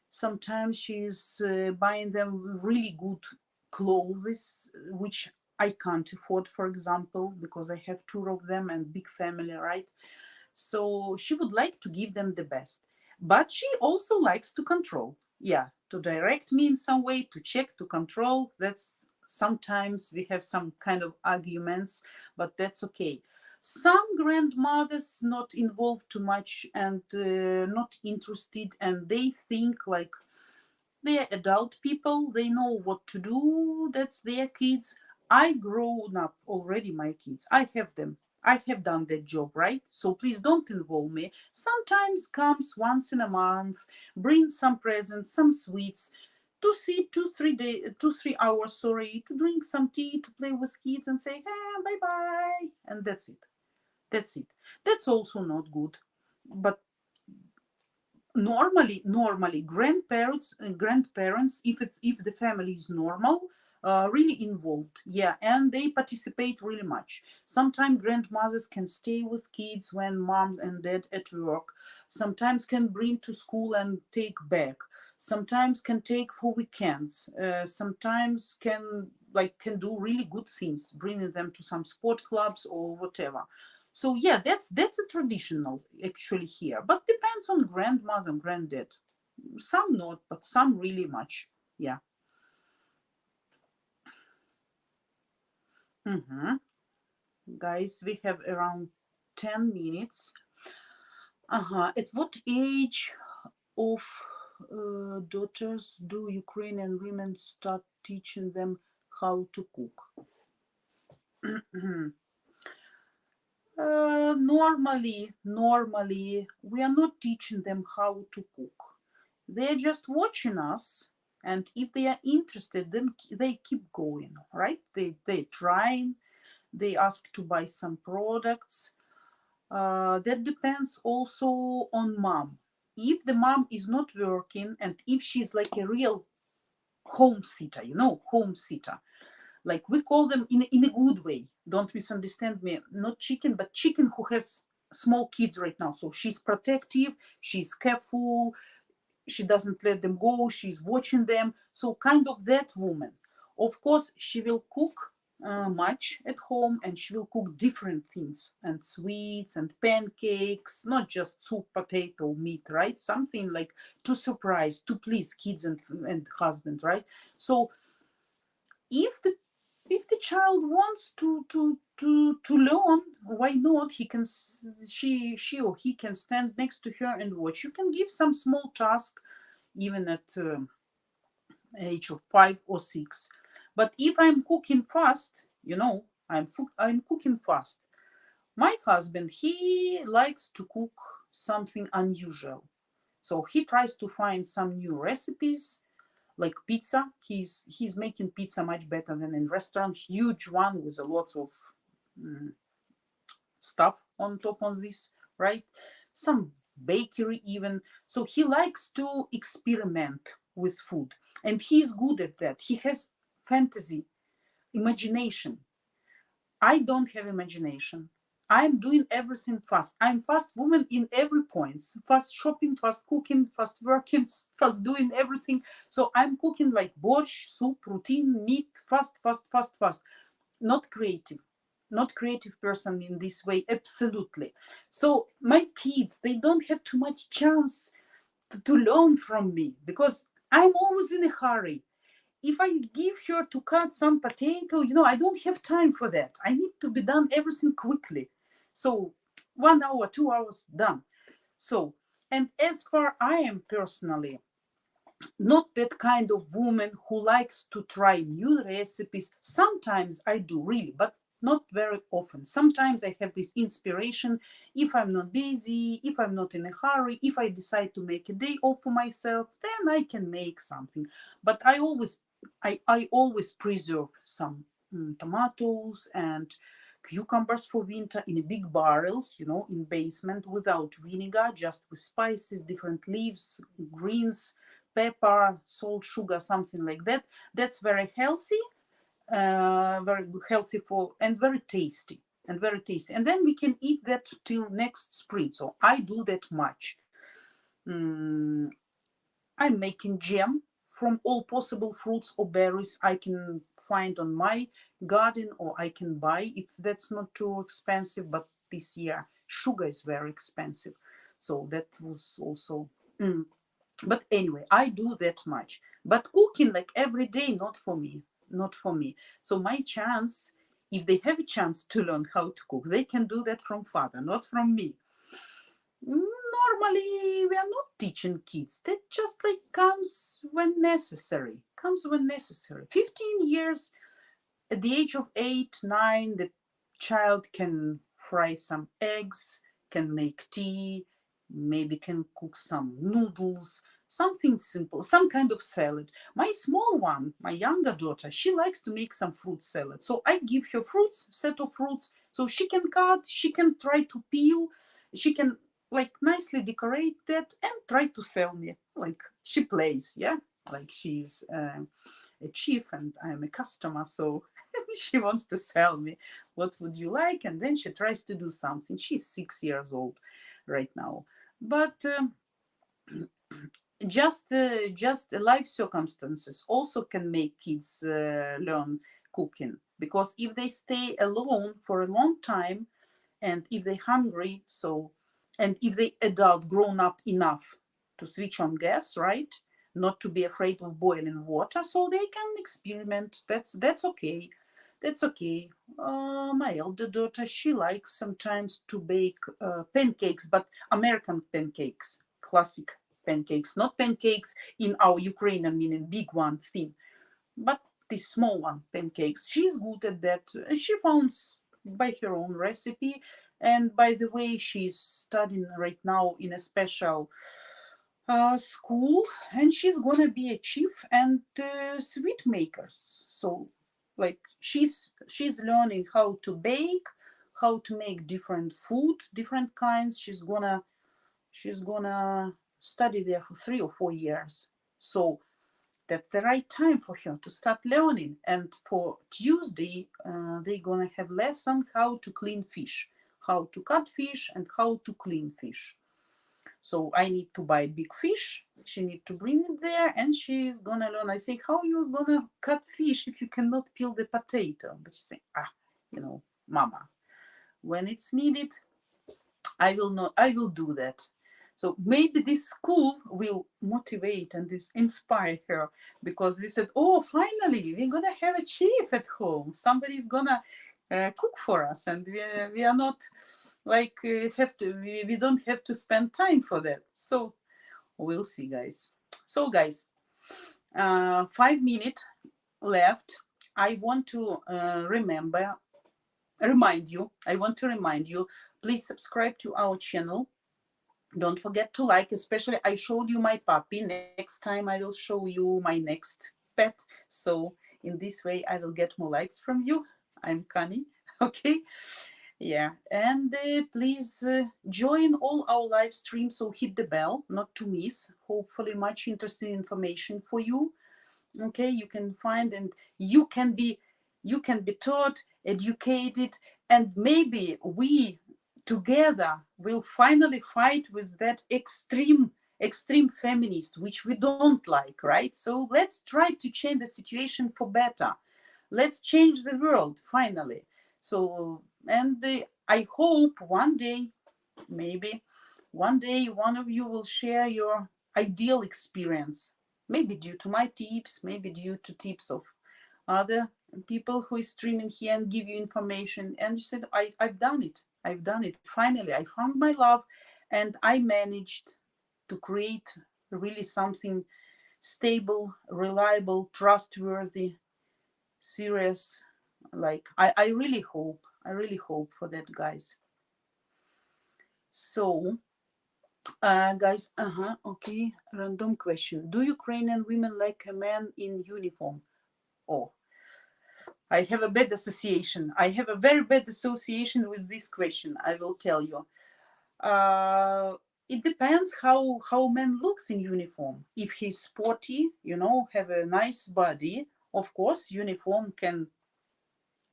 Sometimes she's buying them really good clothes, which I can't afford, for example, because I have two of them and big family, right? So she would like to give them the best. But she also likes to control. Yeah, to direct me in some way, to check, to control. That's sometimes we have some kind of arguments, but that's okay. Some grandmothers not involved too much and not interested, and they think like they're adult people, they know what to do, that's their kids. I grown up already, my kids, I have them. I have done that job, right? So please don't involve me. Sometimes comes once in a month, bring some presents, some sweets, to see 2 3 hours, sorry, to drink some tea, to play with kids and say, hey, bye bye. And that's it. That's it. That's also not good. But normally grandparents, if the family is normal, really involved, yeah, and they participate really much. Sometimes grandmothers can stay with kids when mom and dad at work, sometimes can bring to school and take back, sometimes can take for weekends, sometimes can do really good things, bringing them to some sport clubs or whatever. So yeah, that's a traditional actually here, but depends on grandmother and granddad. Some not, but some really much. Yeah. Hmm. Guys, we have around 10 minutes. At what age of daughters do Ukrainian women start teaching them how to cook? Normally, we are not teaching them how to cook. They're just watching us, and if they are interested, then they keep going, right? They're trying. they ask to buy some products. That depends also on mom. If the mom is not working and if she's like a real home sitter, home sitter, like we call them in a good way, don't misunderstand me, not chicken, but chicken who has small kids right now. So she's protective, she's careful, she doesn't let them go, she's watching them. So kind of that woman. Of course, she will cook much at home, and she will cook different things and sweets and pancakes, not just soup, potato, meat, right? Something like to surprise, to please kids and husband, right? So if the child wants to learn, why not? He can, she or he can stand next to her and watch. You can give some small task even at age of 5 or 6. But if I'm cooking fast, I'm cooking fast. My husband, he likes to cook something unusual, so he tries to find some new recipes, like pizza. He's making pizza much better than in restaurant, huge one with a lot of stuff on top of this, right? Some bakery even. So he likes to experiment with food, and he's good at that. He has fantasy, imagination. I don't have imagination. I'm doing everything fast. I'm fast woman in every point. Fast shopping, fast cooking, fast working, fast doing everything. So I'm cooking like borscht, soup, protein, meat, fast, fast, fast, fast. Not creative. Not creative person in this way, absolutely. So my kids, they don't have too much chance to learn from me, because I'm always in a hurry. If I give her to cut some potato, I don't have time for that. I need to be done everything quickly. So 1 hour, 2 hours, done. So, and as far I am personally, not that kind of woman who likes to try new recipes. Sometimes I do, really, but not very often. Sometimes I have this inspiration. If I'm not busy, if I'm not in a hurry, if I decide to make a day off for myself, then I can make something. But I always preserve some tomatoes and cucumbers for winter in a big barrels, in basement, without vinegar, just with spices, different leaves, greens, pepper, salt, sugar, something like that. That's very healthy, very healthy for, and very tasty, and then we can eat that till next spring. So I do that much. Mm, I'm making jam from all possible fruits or berries I can find on my garden, or I can buy if that's not too expensive. But this year sugar is very expensive, so that was also. But anyway, I do that much. But cooking like every day, not for me, not for me. So my chance, if they have a chance to learn how to cook, they can do that from father, not from me. Normally we are not teaching kids. That just like comes when necessary. 15 years, at the age of 8, 9, the child can fry some eggs, can make tea, maybe can cook some noodles, something simple, some kind of salad. My small one, my younger daughter, she likes to make some fruit salad. So I give her fruits, set of fruits, so she can cut, she can try to peel, she can like nicely decorate that and try to sell me. Like she plays, yeah, like she's a chief and I'm a customer, so she wants to sell me. What would you like? And then she tries to do something. She's 6 years old right now, but just life circumstances also can make kids learn cooking, because if they stay alone for a long time, and if they're hungry, and if they adult grown up enough to switch on gas, right, not to be afraid of boiling water, so they can experiment. That's okay. That's okay. My elder daughter, she likes sometimes to bake pancakes, but American pancakes, classic pancakes, not pancakes in our Ukrainian meaning big one thing, but this small one pancakes. She's good at that. She found by her own recipe. And by the way, she's studying right now in a special school, and she's gonna be a chief and sweet makers. So like she's learning how to bake, how to make different food, different kinds. She's gonna study there for 3 or 4 years. So that's the right time for her to start learning. And for Tuesday, they're gonna have lesson how to clean fish, how to cut fish and how to clean fish. So I need to buy big fish. She need to bring it there, and she's gonna learn. I say, how you gonna cut fish if you cannot peel the potato? But she say, mama, when it's needed, I will not. I will do that. So maybe this school will motivate and inspire her, because we said, oh, finally, we're gonna have a chef at home. Somebody's gonna cook for us, and we are not like we don't have to spend time for that. So we'll see, guys. So guys, 5 minutes left. I want to remind you, please subscribe to our channel. Don't forget to like, especially I showed you my puppy. Next time I will show you my next pet. So in this way I will get more likes from you. I'm cunning. Okay. Yeah. And please join all our live streams. So hit the bell not to miss. Hopefully much interesting information for you. Okay. You can find, and you can be taught, educated, and maybe we together will finally fight with that extreme feminist, which we don't like, right? So let's try to change the situation for better. Let's change the world finally. So, and I hope one day, maybe one day, one of you will share your ideal experience, maybe due to my tips, maybe due to tips of other people who is streaming here and give you information. And you said, I've done it. Finally, I found my love, and I managed to create really something stable, reliable, trustworthy, serious. Like I really hope for that, guys. So guys, okay, random question. Do Ukrainian women like a man in uniform? Oh, I have a bad association. I have a very bad association with this question, I will tell you. It depends how man looks in uniform. If he's sporty, have a nice body, of course, uniform can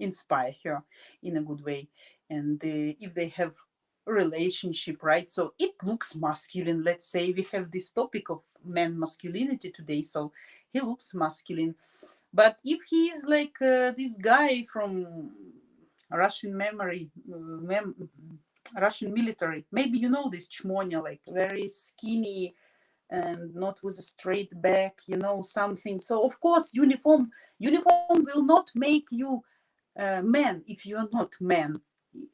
inspire her in a good way. And if they have a relationship, right? So it looks masculine. Let's say we have this topic of man masculinity today, so he looks masculine. But if he is like this guy from Russian Russian military, maybe you know this Chmonya, like very skinny and not with a straight back, something. So of course, uniform will not make you man if you are not man,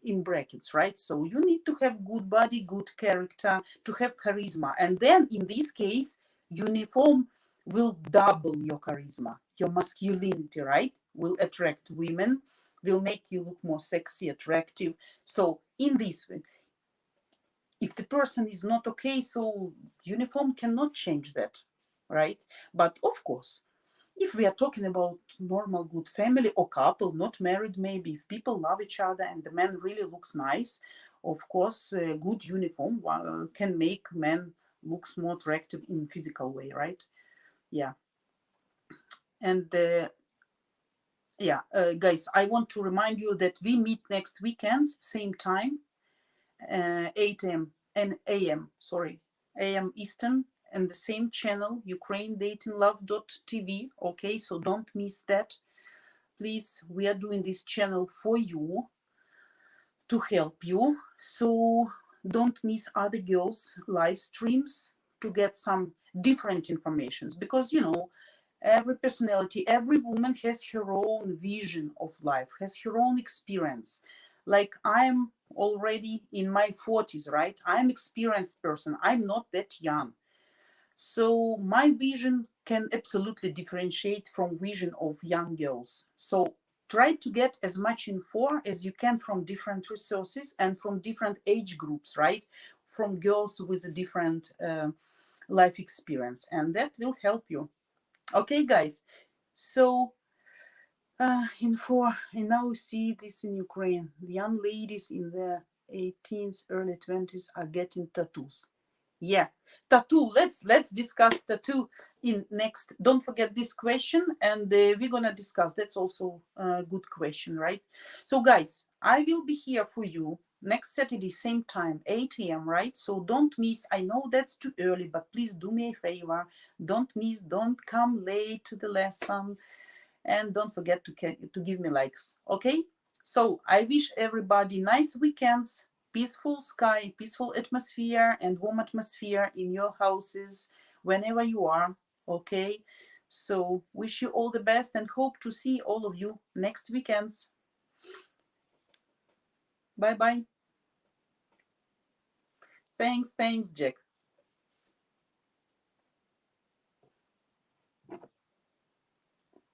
in brackets, right? So you need to have good body, good character, to have charisma, and then in this case, uniform will double your charisma, your masculinity, right? Will attract women, will make you look more sexy, attractive. So in this way, if the person is not okay, so uniform cannot change that, right? But of course, if we are talking about normal good family or couple, not married, maybe if people love each other and the man really looks nice, of course, a good uniform can make men looks more attractive in physical way, right? Yeah. And guys, I want to remind you that we meet next weekends, same time, 8 a.m. and a.m. a.m. Eastern, and the same channel, ukrainedatinglove.tv. Okay, so don't miss that. Please, we are doing this channel for you, to help you. So don't miss other girls' live streams to get some different informations, because every personality, every woman has her own vision of life, has her own experience. Like I'm already in my 40s, right? I'm experienced person. I'm not that young. So my vision can absolutely differentiate from vision of young girls. So try to get as much info as you can from different resources and from different age groups, right? From girls with a different life experience, and that will help you. Okay, guys. So And now we see this in Ukraine. The young ladies in their 18s, early 20s are getting tattoos. Yeah, tattoo. Let's discuss tattoo in next. Don't forget this question, and we're gonna discuss. That's also a good question, right? So, guys, I will be here for you next Saturday, same time, 8 a.m. Right? So don't miss. I know that's too early, but please do me a favor. Don't miss. Don't come late to the lesson, and don't forget to give me likes. Okay? So I wish everybody nice weekends, peaceful sky, peaceful atmosphere, and warm atmosphere in your houses whenever you are. Okay? So wish you all the best and hope to see all of you next weekends. Bye bye. Thanks, Jack.